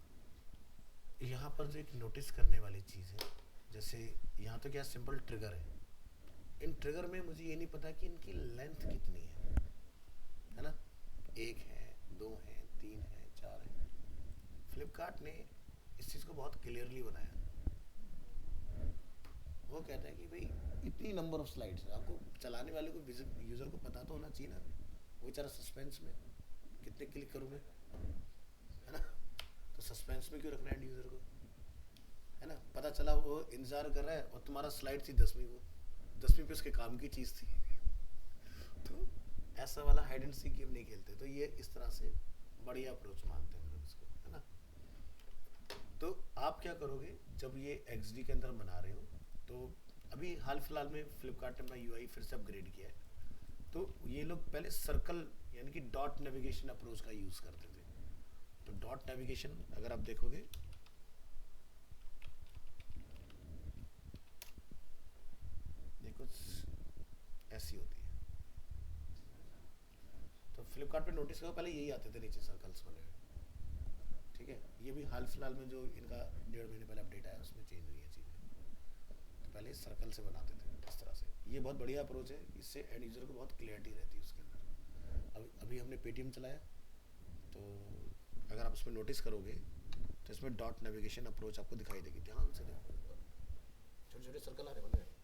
यहाँ पर जो एक नोटिस करने वाली चीज़ है, जैसे यहाँ तो क्या सिंपल ट्रिगर है, इन ट्रिगर में मुझे ये नहीं पता कि इनकी लेंथ कितनी है ना, 1 है, 2 है, 3 है, 4 है। फ्लिपकार्ट ने इस चीज़ को बहुत क्लियरली बनाया। वो कहता है कि भाई इतनी नंबर ऑफ स्लाइड्स, आपको चलाने वाले को यूज़र को पता तो होना चाहिए ना, वो बेचारा सस्पेंस में कितने क्लिक करोगे, है ना। तो सस्पेंस में क्यों रखना है एंड यूज़र को, है ना। पता चला वो इंतज़ार कर रहा है और तुम्हारा स्लाइड थी 10वीं को, 10वीं पे उसके काम की चीज़ थी। तो ऐसा वाला हाइड एंड सीक गेम नहीं खेलते। तो ये इस तरह से बढ़िया अप्रोच मानते हैं हम लोग इसको, है ना। तो आप क्या करोगे जब ये XD के अंदर बना रहे हो, तो अभी हाल फिलहाल में फ्लिपकार्ट ने अपना UI फिर से अपग्रेड किया है। तो ये लोग पहले सर्कल यानी कि डॉट नेविगेशन अप्रोच का यूज़ करते थे। तो डॉट नेविगेशन अगर आप देखोगे, देखो ऐसी होती है। तो फ्लिपकार्ट पे नोटिस करो, पहले यही आते थे नीचे सर्कल्स बने हुए। ठीक है, ये भी हाल फिलहाल में जो इनका 1.5 महीने पहले अपडेट आया उसमें चेंज हुई है चीज़ें। तो पहले सर्कल से बनाते थे इस तरह से। ये बहुत बढ़िया अप्रोच है, इससे एंड यूज़र को बहुत क्लियरिटी रहती है उसके अंदर। अभी हमने पेटीएम चलाया, तो अगर आप उसमें नोटिस करोगे तो इसमें डॉट नेविगेशन अप्रोच आपको दिखाई देगी। ध्यान से देखो, छोटे छोटे सर्कल आ रहे हैं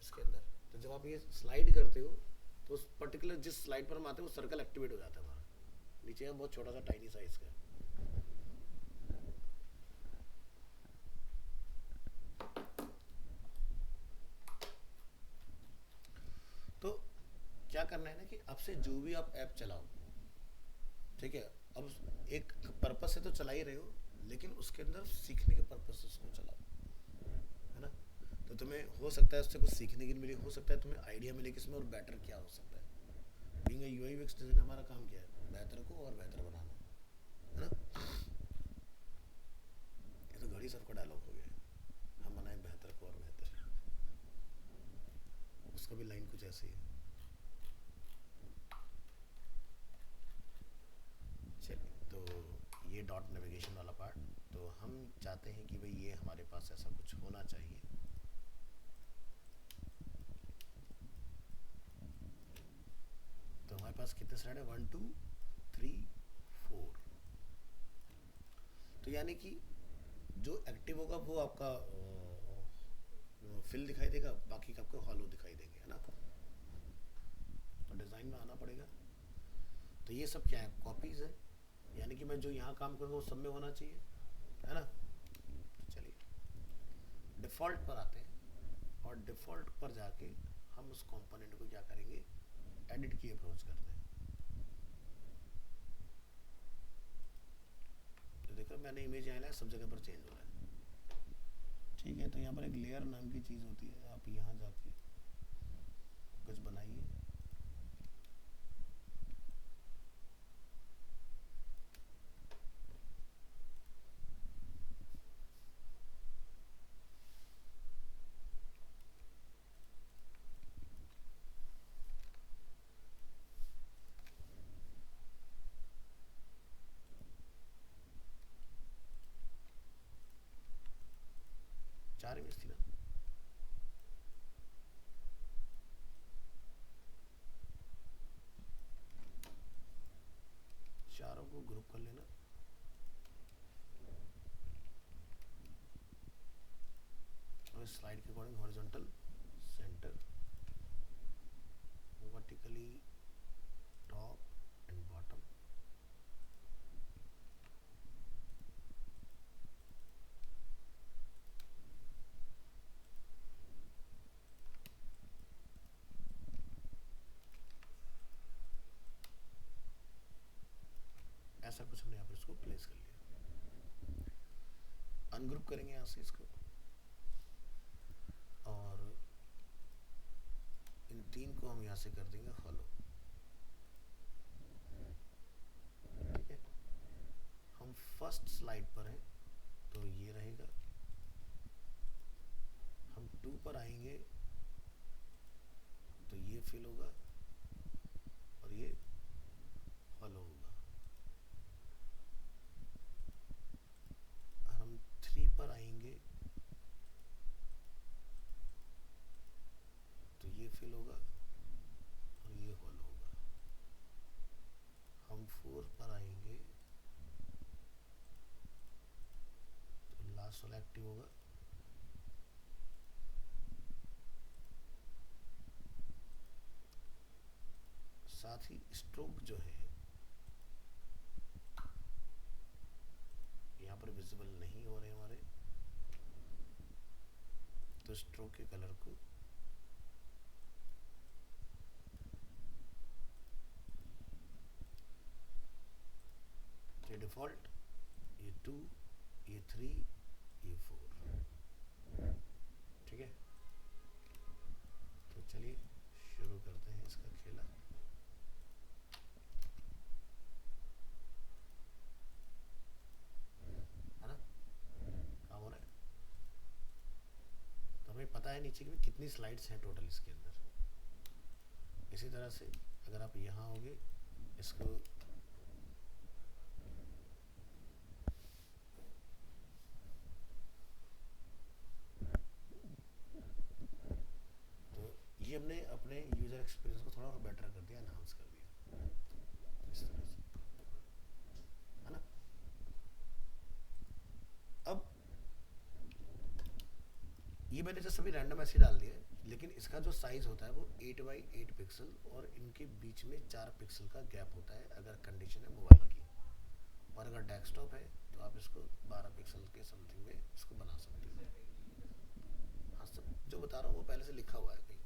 इसके अंदर। तो जब आप ये स्लाइड करते हो तो उस पर्टिकुलर जिस स्लाइड पर हम आते हैं वो सर्कल एक्टिवेट हो जाता है हमारा। नीचे है बहुत छोटा सा टाइनी साइज का। तो क्या करना है ना कि अब से जो भी आप ऐप चलाओ, ठीक है, अब एक पर्पस से तो चला ही रहे हो, लेकिन उसके अंदर सीखने के पर्पस से उसको चलाओ, है ना। तो तुम्हें हो सकता है उससे कुछ सीखने की मिले, हो सकता है तुम्हें आइडिया मिले कि इसमें और बेटर क्या हो सकता है। Being a UI UX designer हमारा काम क्या है, बेहतर को और बेहतर बनाना, है ना। ये तो घड़ी सबका डायलॉग हो गया है, हम बनाए बेहतर को और बेहतर। उसका भी लाइन कुछ ऐसी है। चलिए, तो ये डॉट नेविगेशन वाला पार्ट, तो हम चाहते हैं कि भाई ये हमारे पास ऐसा कुछ होना चाहिए। तो हमारे पास कितने स्लाइड है, 1 2 3 4। तो यानी कि जो एक्टिव होगा वो आपका फिल दिखाई देगा, बाकी का आपको हॉलो दिखाई देंगे, है ना। तो डिज़ाइन में आना पड़ेगा। तो ये सब क्या है, कॉपीज़ है, यानी कि मैं जो यहाँ काम करूँगा वो सब में होना चाहिए, है ना। तो चलिए डिफ़ॉल्ट पर आते हैं, और डिफ़ॉल्ट पर जाके हम उस कंपोनेंट को क्या करेंगे, एडिट की अप्रोच करते हैं। तो देखो मैंने इमेज यहाँ लाया, सब जगह पर चेंज हो रहा है। ठीक है, तो यहाँ पर एक लेयर नाम की चीज़ होती है, आप यहाँ जाके कुछ बनाइए। चार इमेज थी ना, चारों को ग्रुप कर लेना। और स्लाइड के according horizontal, centre, vertically top and bottom. ऐसा कुछ हमने यहाँ पर इसको प्लेस कर लिया। अनग्रुप करेंगे यहाँ से इसको, और इन तीन को हम यहाँ से कर देंगे हॉलो। ठीक है, हम फर्स्ट स्लाइड पर हैं तो ये रहेगा, हम 2 पर आएंगे तो ये फिल होगा और ये हॉलो होगा। हम 3 पर आएंगे तो ये फिल होगा और ये हॉलो होगा। हम 4 पर आएंगे तो लास्ट वाला एक्टिव होगा, साथ ही स्ट्रोक जो है यहाँ पर विजिबल नहीं हो रहे हमारे, तो स्ट्रोक के कलर को ये डिफॉल्ट, ये 2, ये 3, ये 4। ठीक है, तो चलिए शुरू करते हैं इसका खेला। है ना, काम हो रहा है। तो हमें पता है नीचे की भी कितनी स्लाइड्स हैं टोटल इसके अंदर। इसी तरह से अगर आप यहाँ होगे इसको ये हमने अपने यूजर एक्सपीरियंस को थोड़ा और बेटर कर दिया, एनहांस कर दिया इस तरह से, है ना। अब ये मैंने जैसे अभी रैंडम ऐसे डाल दिया, लेकिन इसका जो साइज होता है वो 8 बाई 8 पिक्सल और इनके बीच में 4 पिक्सल का गैप होता है अगर कंडीशन है मोबाइल की। और अगर डेस्कटॉप है तो आप इसको 12 पिक्सल के समथिंग में इसको बना सकते हो। हाँ, सब जो बता रहा हूँ वो पहले से लिखा हुआ है कहीं।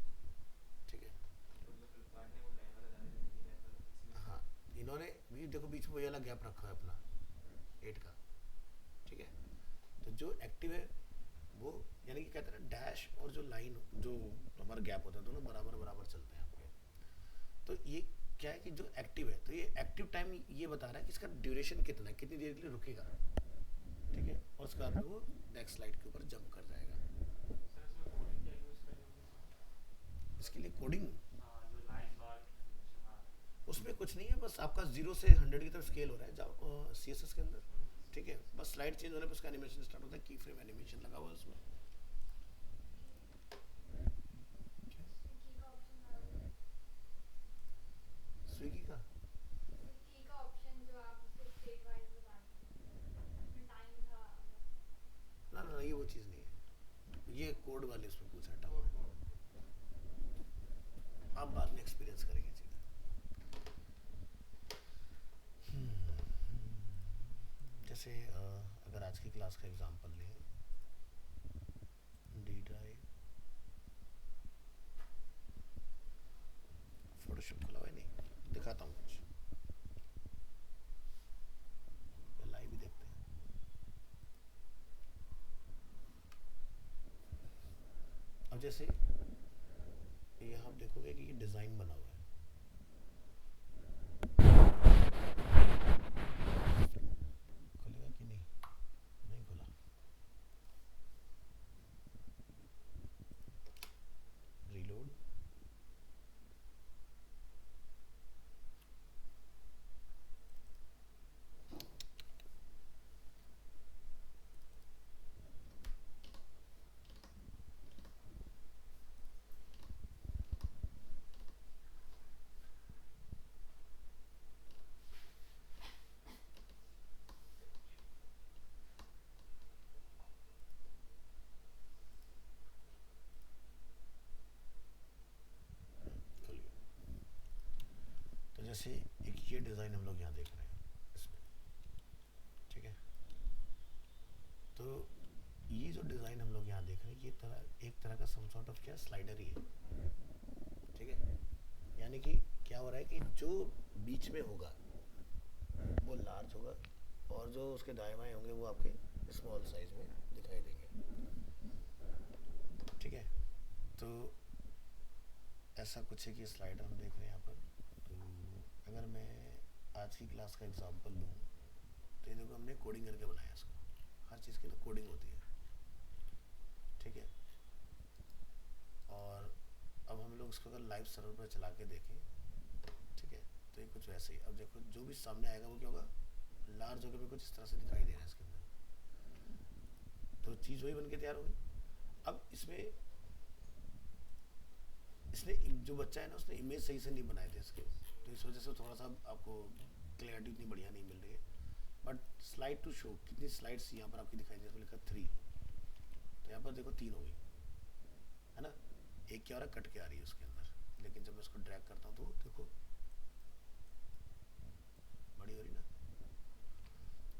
ठीक है, हाँ, इन्होंने भी देखो बीच में वही वाला गैप रखा है अपना 8 का। ठीक है, तो जो एक्टिव है वो यानी कि कहते हैं ना डैश और जो लाइन जो हमारा गैप होता है दोनों बराबर बराबर चलते हैं आपके। तो ये क्या है कि जो एक्टिव है तो ये एक्टिव टाइम ये बता रहा है कि इसका ड्यूरेशन कितना है, कितनी देर के लिए रुकेगा। ठीक है, और उसके बाद में वो नेक्स्ट स्लाइड के ऊपर जंप कर जाएगा। इसके लिए कोडिंग उसमें कुछ नहीं है, बस आपका 0 से 100 की तरफ स्केल हो रहा है CSS के अंदर। ठीक है, बस स्लाइड चेंज होने पर उसका एनिमेशन स्टार्ट होता है, की फ्रेम एनिमेशन लगा हुआ है उसमें। स्विगी का ना ना ये वो चीज़ नहीं है, ये कोड वाले उसमें पूछा था। आप बाद में एक्सपीरियंस करेंगे चीज़ें। जैसे अगर आज की क्लास का एग्जांपल लें, डी ड्राइव फोटोशॉप खुला हुआ है, नहीं दिखाता हूँ कुछ, लाइव भी देखते हैं। अब जैसे यहाँ आप देखोगे कि ये डिज़ाइन बना हुआ है, खुलेगा कि नहीं, नहीं खुला। रीलोड, खुल गया। तो जैसे एक ये डिज़ाइन हम लोग यहाँ देख रहे हैं इसमें। ठीक है, तो ये जो डिज़ाइन हम लोग यहाँ देख रहे हैं ये एक तरह का सम सॉर्ट ऑफ क्या स्लाइडर ही है। ठीक है, यानी कि क्या हो रहा है कि जो बीच में होगा वो लार्ज होगा और जो उसके दाएं बाएं होंगे वो आपके स्मॉल साइज में दिखाई देंगे। ठीक है, तो ऐसा कुछ है कि स्लाइडर हम देख रहे हैं यहाँ पर। तो अगर मैं आज की क्लास का एग्जांपल लूँ तो ये देखो हमने कोडिंग करके बनाया इसको, हर चीज़ की ना कोडिंग होती है। ठीक है, और अब हम लोग इसको अगर लाइव सर्वर पर चला के देखें, ठीक है, तो ये कुछ वैसे ही। अब देखो जो भी सामने आएगा वो क्या होगा, लार्ज होकर भी कुछ इस तरह से दिखाई दे रहा है इसके अंदर। तो चीज़ वही बन के तैयार होगी। अब इसमें इसने जो बच्चा है ना उसने इमेज सही से नहीं बनाए थे इसके, तो इस वजह से थोड़ा सा आपको क्लैरिटी इतनी बढ़िया नहीं मिल रही है। बट स्लाइड टू शो कितनी स्लाइड्स यहाँ पर आपकी दिखाई दे रही है, लिखा 3, तो यहाँ पर देखो 3 हो गई, है ना। एक क्या हो रहा है, कट के आ रही है उसके अंदर, लेकिन जब मैं इसको ड्रैग करता हूँ तो देखो बड़ी हो रही ना।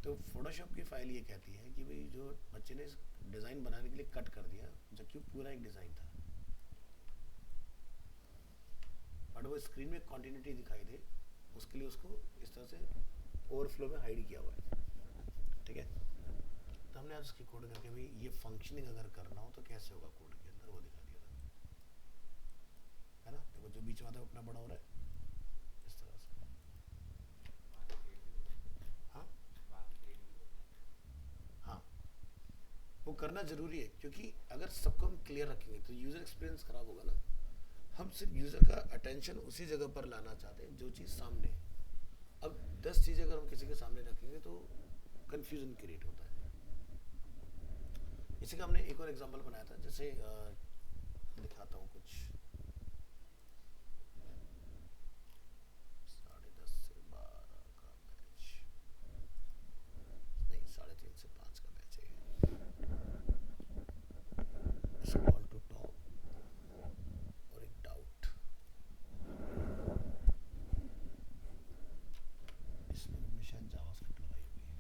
तो फोटोशॉप की फाइल ये कहती है कि भाई जो बच्चे ने डिज़ाइन बनाने के लिए कट कर दिया जबकि पूरा एक डिज़ाइन था, बट वो स्क्रीन में कॉन्टिन्यूटी दिखाई दे उसके लिए उसको इस तरह से ओवरफ्लो में हाइड किया हुआ है। ठीक है, तो हमने आज उसकी कोड करके भाई ये फंक्शनिंग अगर करना हो तो कैसे होगा कोड के अंदर वो दिखा दिया था, है ना। देखो जो बीच में आता है उतना बड़ा हो रहा है इस तरह से। हाँ हाँ, वो करना जरूरी है क्योंकि अगर सबको हम क्लियर रखेंगे तो यूजर एक्सपीरियंस खराब होगा ना। हम सिर्फ यूजर का अटेंशन उसी जगह पर लाना चाहते हैं जो चीज़ सामने है। अब 10 चीज़ें अगर हम किसी के सामने रखेंगे तो कंफ्यूजन क्रिएट होता है। इसी का हमने एक और एग्जांपल बनाया था, जैसे दिखाता हूँ कुछ। 10:30 से 12 का मैच, नहीं 3:30 से 5 का मैच है। स्क्रॉल टू टॉप और एक डाउट, इसमें हमने शायद जावास्क्रिप्ट लगाई हुई है।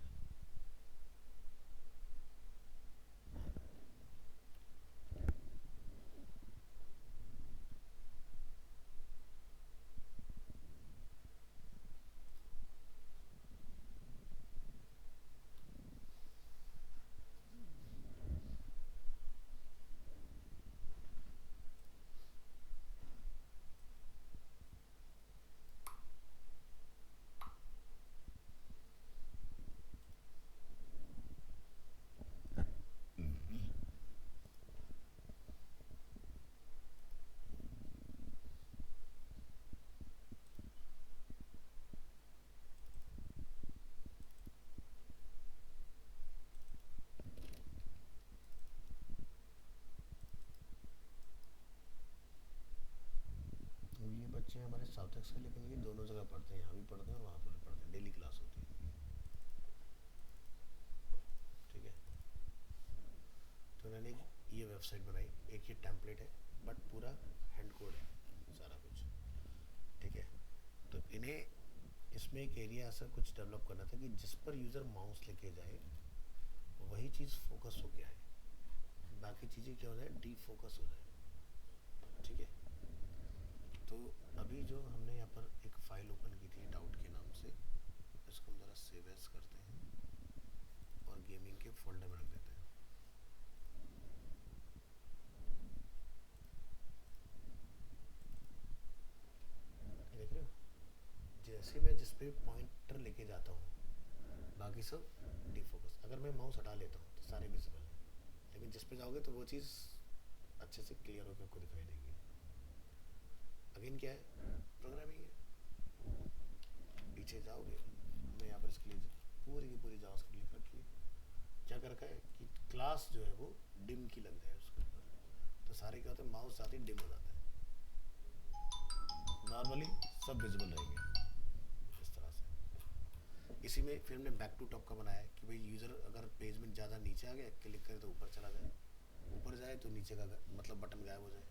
अब ये बच्चे हमारे साउथ एक्स के, लेकिन ये दोनों जगह पढ़ते हैं, यहाँ भी पढ़ते हैं और वहाँ पर भी पढ़ते हैं, डेली क्लास होती है इनकी। ठीक है, तो मैंने ये वेबसाइट बनाई, एक ये टेम्पलेट है बट पूरा हैंड कोड है सारा कुछ। ठीक है, तो इन्हें इसमें एक एरिया ऐसा कुछ डेवलप करना था कि जिस पर यूज़र माउस लेके जाए वही चीज़ फोकस हो गया है, बाकी चीज़ें क्या हो जाए, डी फोकस हो जाए। ठीक है, तो अभी जो हमने यहाँ पर एक फाइल ओपन की थी डाउट के नाम से, इसको हम ज़रा सेव एज करते हैं और गेमिंग के फोल्डर में रख देते हैं। देख रहे हो, जैसे मैं जिस पे पॉइंटर लेके जाता हूँ बाकी सब डिफोकस, अगर मैं माउस हटा लेता हूँ तो सारे विजिबल हैं, लेकिन जिस पे जाओगे तो वो चीज़ अच्छे से क्लियर होकर आपको दिखाई देगी। अगेन क्या है, प्रोग्रामिंग है। पीछे जाओगे, हमने यहाँ पर इसके लिए पूरी की पूरी जावास्क्रिप्ट लिख रखी है। क्या कर रखा है कि क्लास जो है वो डिम की लग जाए उसके ऊपर, तो सारे क्या होते हैं, माउस साथ ही डिम हो जाता है, नॉर्मली सब विजिबल रहेंगे इस तरह से। इसी में फिर हमने बैक टू टॉप का बनाया है कि भाई यूज़र अगर पेज में ज़्यादा नीचे आ गया, क्लिक करे तो ऊपर चला जाए, ऊपर जाए तो नीचे का मतलब बटन गायब हो जाए,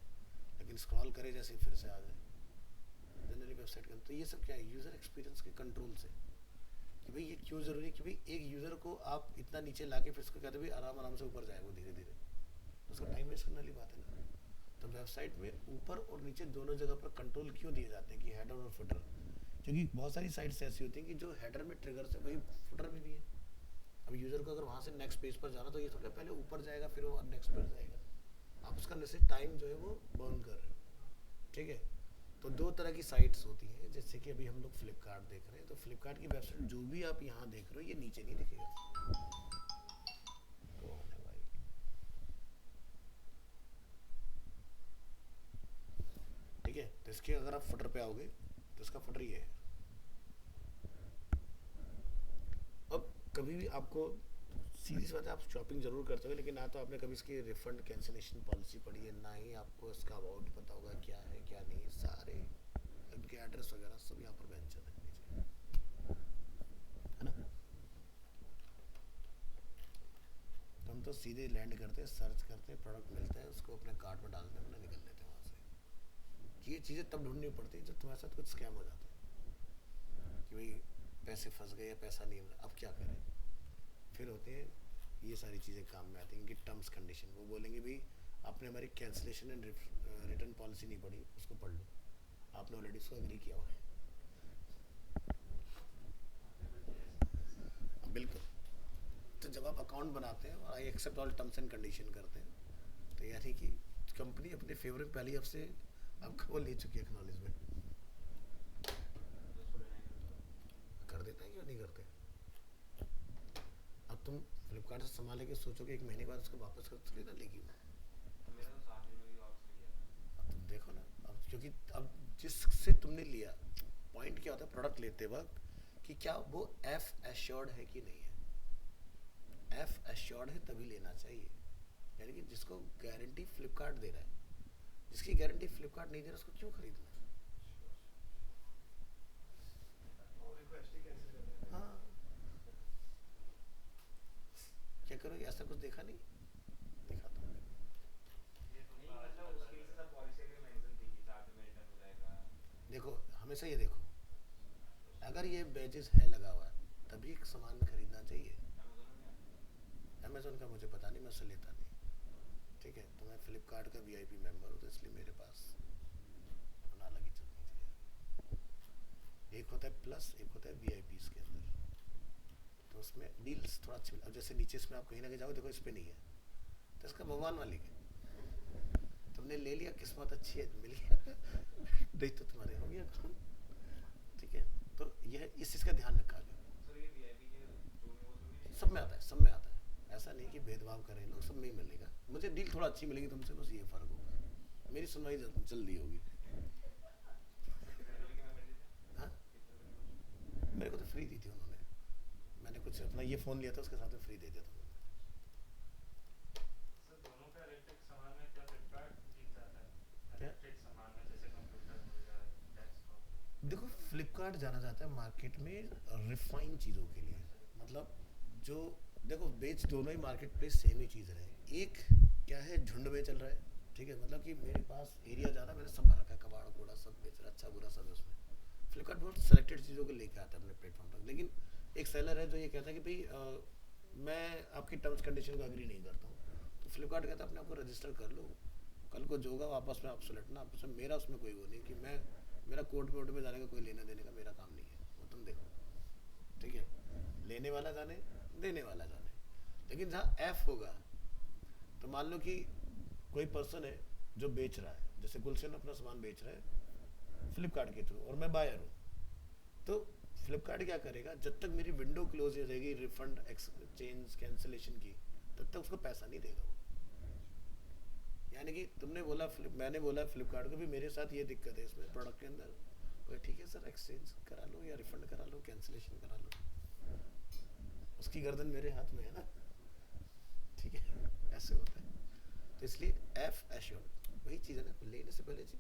लेकिन स्क्रॉल करे जैसे फिर से आ जाए जनरली वेबसाइट के अंदर। तो ये सब क्या है, यूज़र एक्सपीरियंस के कंट्रोल से, कि भाई ये क्यों ज़रूरी है कि भाई एक यूज़र को आप इतना नीचे ला के फिर उसको कहते भाई आराम आराम से ऊपर जाए वो धीरे धीरे, तो उसका टाइम वेस्ट करने वाली बात है ना। तो वेबसाइट में ऊपर और नीचे दोनों जगह पर कंट्रोल क्यों दिए जाते हैं कि हेडर और फुटर, क्योंकि बहुत सारी साइट्स ऐसी होती हैं कि जो हेडर में ट्रिगर से वही फुटर में भी है। अब यूज़र को अगर वहाँ से नेक्स्ट पेज पर जाना तो ये थोड़ा पहले ऊपर जाएगा फिर वो नेक्स्ट पर जाएगा, आप उसका जैसे टाइम जो है वो बर्न कर रहे हो। ठीक है, तो दो तरह की साइट्स होती हैं, जैसे कि अभी हम लोग फ्लिपकार्ट देख रहे हैं, तो फ्लिपकार्ट की वेबसाइट जो भी आप यहाँ देख रहे हो ये नीचे नहीं दिखेगा। कौन है भाई, ठीक है, तो इसके अगर आप फुटर पे आओगे तो इसका फुटर ये है। अब कभी भी आपको सीधी सी बात है, आप शॉपिंग जरूर करते हो, लेकिन ना तो आपने कभी इसकी रिफंड कैंसिलेशन पॉलिसी पढ़ी है, ना ही आपको इसका अबाउट पता होगा क्या है क्या नहीं, सारे इनके एड्रेस वगैरह सब यहाँ पर मेंशन है नीचे, है ना। तो हम तो सीधे लैंड करते हैं, सर्च करते हैं, प्रोडक्ट मिलता है, उसको अपने कार्ट में डालते हैं, अपना निकल लेते हैं वहाँ से। ये चीज़ें तब ढूंढनी पड़ती है जब तुम्हारे साथ कुछ स्कैम हो जाता है कि भाई पैसे फंस गए या पैसा नहीं मिला, अब क्या करें। फिर होते हैं ये सारी चीज़ें काम में आती हैं, इनकी टर्म्स कंडीशन, वो बोलेंगे भाई आपने हमारी कैंसिलेशन एंड रिटर्न पॉलिसी नहीं पढ़ी, उसको पढ़ लो, आपने ऑलरेडी उसको एग्री किया हुआ है। बिल्कुल, जब आप अकाउंट बनाते हैं और I accept all terms and condition करते हैं, तो यानी कि कंपनी अपने फेवर में पहले ही आपसे आपका वो ले चुकी है एक्नॉलेजमेंट। उसको डिनाई कर दो। कर देते हैं या नहीं करते? अब तुम फ्लिपकार्ट से सामान लेके सोचोगे एक महीने बाद उसको वापस कर थोड़ी ना लेगी वो। तो मेरा तो 7 दिन में भी वापस नहीं गया था। अब तुम देखो ना, अब क्योंकि अब जिससे तुमने लिया, पॉइंट क्या होता है प्रोडक्ट लेते वक्त कि क्या वो एफ एश्योर्ड है कि नहीं है। एफ एश्योर्ड है तभी लेना चाहिए, यानी कि जिसको गारंटी फ्लिपकार्ट दे रहा है। जिसकी गारंटी फ्लिपकार्ट नहीं दे रहा उसको क्यों खरीदना? और रिक्वेस्ट ही कैंसिल कर देते हैं। हाँ, क्या करोगे? ऐसा कुछ देखा नहीं? दिखाता हूँ। ये तो नहीं मतलब उसके हिसाब से पॉलिसी में मेंशन थी कि 7 में रिटर्न हो जाएगा। देखो हमेशा ये देखो, अगर ये बैजेस है लगा हुआ तभी सामान खरीदना चाहिए। अमेजोन का मुझे पता नहीं, मैं उससे लेता नहीं। ठीक है, तो मैं फ्लिपकार्ट का वीआईपी मेंबर हूँ, तो इसलिए मेरे पास होना अलग ही चलनी चाहिए। एक होता है प्लस, एक होता है वीआईपी के अंदर, तो उसमें डील्स थोड़ा अच्छी। अब जैसे नीचे इसमें आप कहीं ना कहीं जाओ, देखो इस पर नहीं है, तो इसका भगवान वाली है। तुमने ले लिया, किस्मत अच्छी है, मिल गया। नहीं तो तुम्हारे हो गया काम। ठीक है, तो यह इस चीज़ का ध्यान रखा गया। सर ये वीआईपी के जो में वो भी नहीं सब में आता है, सब में आता है। ऐसा नहीं कि भेदभाव करें लोग, सब में ही मिलेगा। मुझे डील थोड़ा अच्छी मिलेगी तुमसे, बस ये फ़र्क होगा। मेरी सुनवाई जल्दी होगी। कितने रुपए की मैं मिल देते हाँ, कितने रुपए की? मेरे को तो फ्री दी थी उन्होंने। मैंने कुछ अपना ये फ़ोन लिया था, उसके साथ में फ्री दे दिया था उन्होंने। सर दोनों का इलेक्ट्रिक सामान में क्या फ्लिपकार्ट जीत जाता है? क्या? इलेक्ट्रिक सामान में जैसे कंप्यूटर हो गया, डेस्कटॉप। देखो फ्लिपकार्ट जाना जाता है मार्केट में रिफाइन चीज़ों के लिए। मतलब जो देखो बेच दोनों ही मार्केट प्लेस सेम ही चीज़ रहे। एक क्या है, झुंड में चल रहा है। ठीक है, मतलब कि मेरे पास एरिया ज़्यादा, मैंने सब भर रखा है, कबाड़ कूड़ा सब बेच रहा है, अच्छा बुरा सब है उसमें। फ्लिपकार्ट बहुत सेलेक्टेड चीज़ों को लेके आता है अपने प्लेटफॉर्म पर। लेकिन एक सेलर है जो ये कहता है कि भाई मैं आपकी टर्म्स कंडीशन को एग्री नहीं करता हूँ, तो फ्लिपकार्ट कहता है अपने आप को रजिस्टर कर लो, कल को जो होगा आपस में आप सुलटना। आपस में मेरा उसमें कोई वो नहीं कि मैं, मेरा कोर्ट में जाने का कोई लेना देने का मेरा काम नहीं है, वो तुम देखो। ठीक है, लेने वाला जाने, देने वाला जाने। लेकिन जहाँ एफ होगा, तो मान लो कि कोई पर्सन है जो बेच रहा है, जैसे गुलशन अपना सामान बेच रहा है फ्लिपकार्ट के थ्रू, और मैं बायर हूँ, तो फ्लिपकार्ट क्या करेगा, जब तक मेरी विंडो क्लोज रहेगी रिफंड एक्सचेंज कैंसिलेशन की, तब तक उसको पैसा नहीं देगा वो। यानी कि तुमने बोला, मैंने बोला फ्लिपकार्ट को भी मेरे साथ ये दिक्कत है इसमें प्रोडक्ट के अंदर, तो ठीक है सर एक्सचेंज करा लो या रिफंड करा लो, कैंसिलेशन करा लो, उसकी गर्दन मेरे हाथ में है ना। ठीक है, ऐसे होता है। तो इसलिए एफ एश्योर्ड वही चीज़ है ना, लेने से पहले चीज।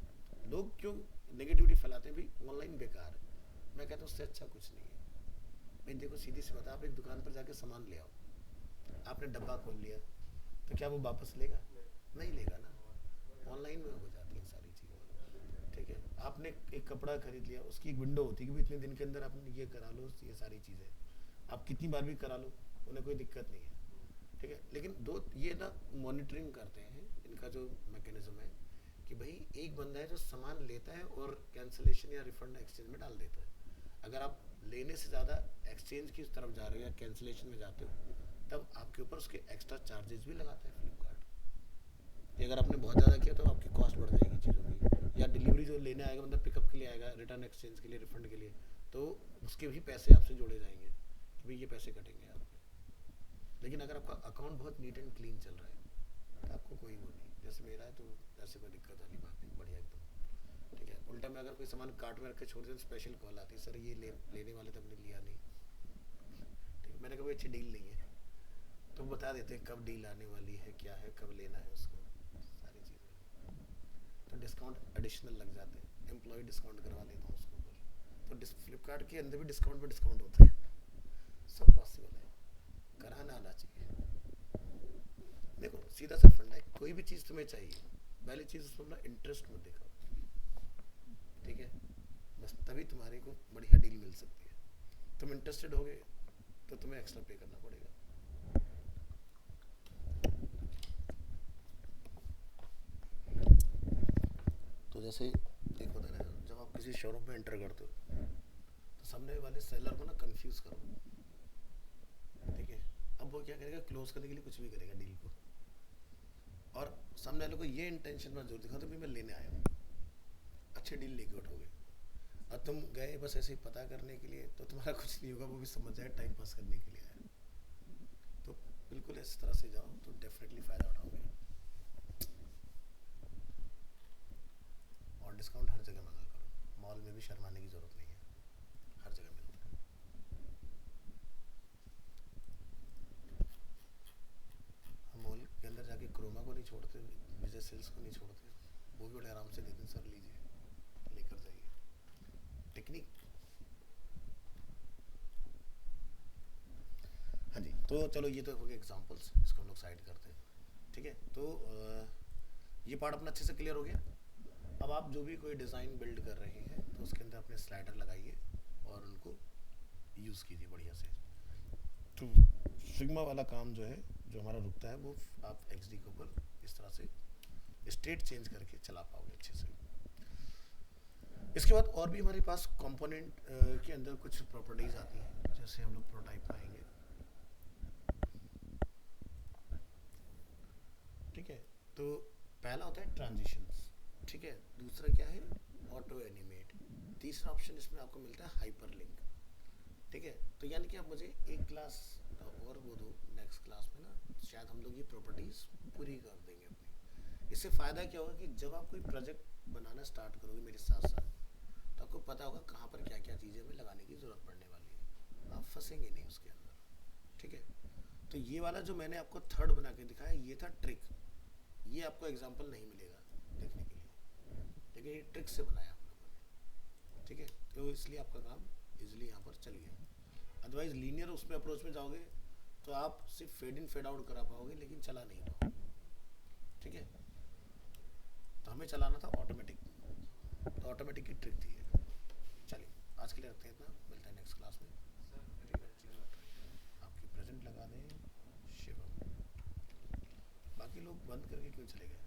लोग क्यों नेगेटिविटी फैलाते हैं भाई ऑनलाइन बेकार है, मैं कहता हूँ उससे अच्छा कुछ नहीं है। भाई देखो सीधी सी बात है, आप एक दुकान पर जाके सामान ले आओ, आपने डब्बा खोल लिया, तो क्या वो वापस लेगा? नहीं लेगा ना। ऑनलाइन में हो जाती हैं सारी चीज़ें। ठीक है, आपने एक कपड़ा खरीद लिया, उसकी एक विंडो होती है कि भाई इतने दिन के अंदर आपने ये करा लो, ये सारी चीज़ें आप कितनी बार भी करा लो, उन्हें कोई दिक्कत नहीं है। ठीक है, लेकिन दो ये ना मॉनिटरिंग करते हैं, इनका जो मैकेनिज्म है कि भाई एक बंदा है जो सामान लेता है और कैंसिलेशन या रिफंड एक्सचेंज में डाल देता है। अगर आप लेने से ज़्यादा एक्सचेंज की तरफ जा रहे हो या कैंसिलेशन में जाते हो, तब आपके ऊपर उसके एक्स्ट्रा चार्जेस भी लगाता है फ्लिपकार्ट। कि अगर आपने बहुत ज़्यादा किया तो आपकी कॉस्ट बढ़ जाएगी चीज़ों की, या डिलीवरी जो लेने आएगा मतलब पिकअप के लिए आएगा, रिटर्न एक्सचेंज के लिए, रिफंड के लिए, तो उसके भी पैसे आपसे जोड़े जाएंगे कि भाई ये पैसे कटेंगे आपके। लेकिन अगर आपका अकाउंट बहुत नीट एंड क्लीन चल रहा है तो आपको कोई वो नहीं, जैसे मेरा है, तो ऐसे कोई दिक्कत वाली बात नहीं, बढ़िया एकदम। ठीक है, उल्टा में अगर कोई सामान कार्ट में रख के छोड़ दे तो स्पेशल कॉल आती है, सर ये लेने वाले तो हमने लिया नहीं। ठीक है, मैंने कहा कोई अच्छी डील नहीं है, तो बता देते हैं कब डील आने वाली है, क्या है, कब लेना है उसको, सारी चीज़ें। तो डिस्काउंट एडिशनल लग जाते हैं, एम्प्लॉय डिस्काउंट करवा देता हूँ उसके ऊपर। तो फ्लिपकार्ट के अंदर भी डिस्काउंट पर डिस्काउंट होता है, सब पॉसिबल है, कराना आना चाहिए। देखो सीधा सा फंडा है, कोई भी चीज़ तुम्हें चाहिए, पहली चीज़ उसमें अपना इंटरेस्ट मत दिखाओ। ठीक है, बस तभी तुम्हारे को बढ़िया डील मिल सकती है। तुम इंटरेस्टेड होगे तो तुम्हें एक्स्ट्रा पे करना पड़ेगा। तो जैसे एक होता है ना, जब आप किसी शोरूम में एंटर करते हो तो सामने वाले सेलर को ना कंफ्यूज करो। ठीक है, अब वो वो क्या करेगा, क्लोज करने के लिए कुछ भी करेगा डील को, और सामने वाले को ये इंटेंशन में जरूर दिखा तो भी मैं लेने आया हूँ, अच्छी डील लेके उठोगे। और तुम गए बस ऐसे ही पता करने के लिए तो तुम्हारा कुछ नहीं होगा, वो भी समझ जाए टाइम पास करने के लिए आया। तो बिल्कुल इस तरह से जाओ तो डेफिनेटली फ़ायदा उठाओगे। और डिस्काउंट हर जगह मांगा करो, मॉल में भी शर्माने की ज़रूरत नहीं है, हर जगह मिलता है। हम मॉल के अंदर जाके क्रोमा को नहीं छोड़ते, विजय सेल्स को नहीं छोड़ते, वो भी बड़े आराम से देते हैं, सर लीजिए लेकर जाइए। टेक्निक। हाँ जी, तो चलो ये तो हो गए एग्जांपल्स, इसको हम लोग साइड करते हैं। ठीक है, तो ये पार्ट अपना अच्छे से क्लियर हो गया। अब आप जो भी कोई डिज़ाइन बिल्ड कर रहे हैं तो उसके अंदर अपने स्लाइडर लगाइए और उनको यूज़ कीजिए बढ़िया से। तो सिग्मा वाला काम जो है, जो हमारा रुकता है, वो आप XD के ऊपर इस तरह से स्टेट चेंज करके चला पाओगे अच्छे से। इसके बाद और भी हमारे पास कंपोनेंट के अंदर कुछ प्रॉपर्टीज आती हैं, जैसे हम लोग प्रोटाइप में आएंगे। ठीक है, तो पहला होता है ट्रांजिशंस, ठीक है, दूसरा क्या है, ऑटो एनिमेट, तीसरा ऑप्शन इसमें आपको मिलता है हाइपरलिंक। ठीक है, तो यानी कि आप मुझे एक क्लास और वो दो, नेक्स्ट क्लास में ना शायद हम लोग ये प्रॉपर्टीज पूरी कर देंगे अपनी। इससे फ़ायदा क्या होगा कि जब आप कोई प्रोजेक्ट बनाना स्टार्ट करोगे मेरे साथ साथ, तो आपको पता होगा कहाँ पर क्या क्या चीज़ें हमें लगाने की ज़रूरत पड़ने वाली है, आप फंसेंगे नहीं उसके अंदर। ठीक है, तो ये वाला जो मैंने आपको थर्ड बना के दिखाया, ये था ट्रिक। ये आपको एग्जाम्पल नहीं मिलेगा देखने के लिए, लेकिन ये ट्रिक से बनाया हम लोगों ने। ठीक है, तो इसलिए आपका काम इजीली यहाँ पर चल गया। अदरवाइज लीनियर उसमें अप्रोच में जाओगे तो आप सिर्फ फेड इन फेड आउट करा पाओगे लेकिन चला नहीं पाओगे। ठीक है, तो हमें चलाना था ऑटोमेटिक, तो ऑटोमेटिक की ट्रिक थी ये। चलिए आज के लिए रखते हैं इतना, मिलता है नेक्स्ट क्लास में। आपकी प्रेजेंट लगा दें शिवम, बाकी लोग बंद करके क्यों चले गए?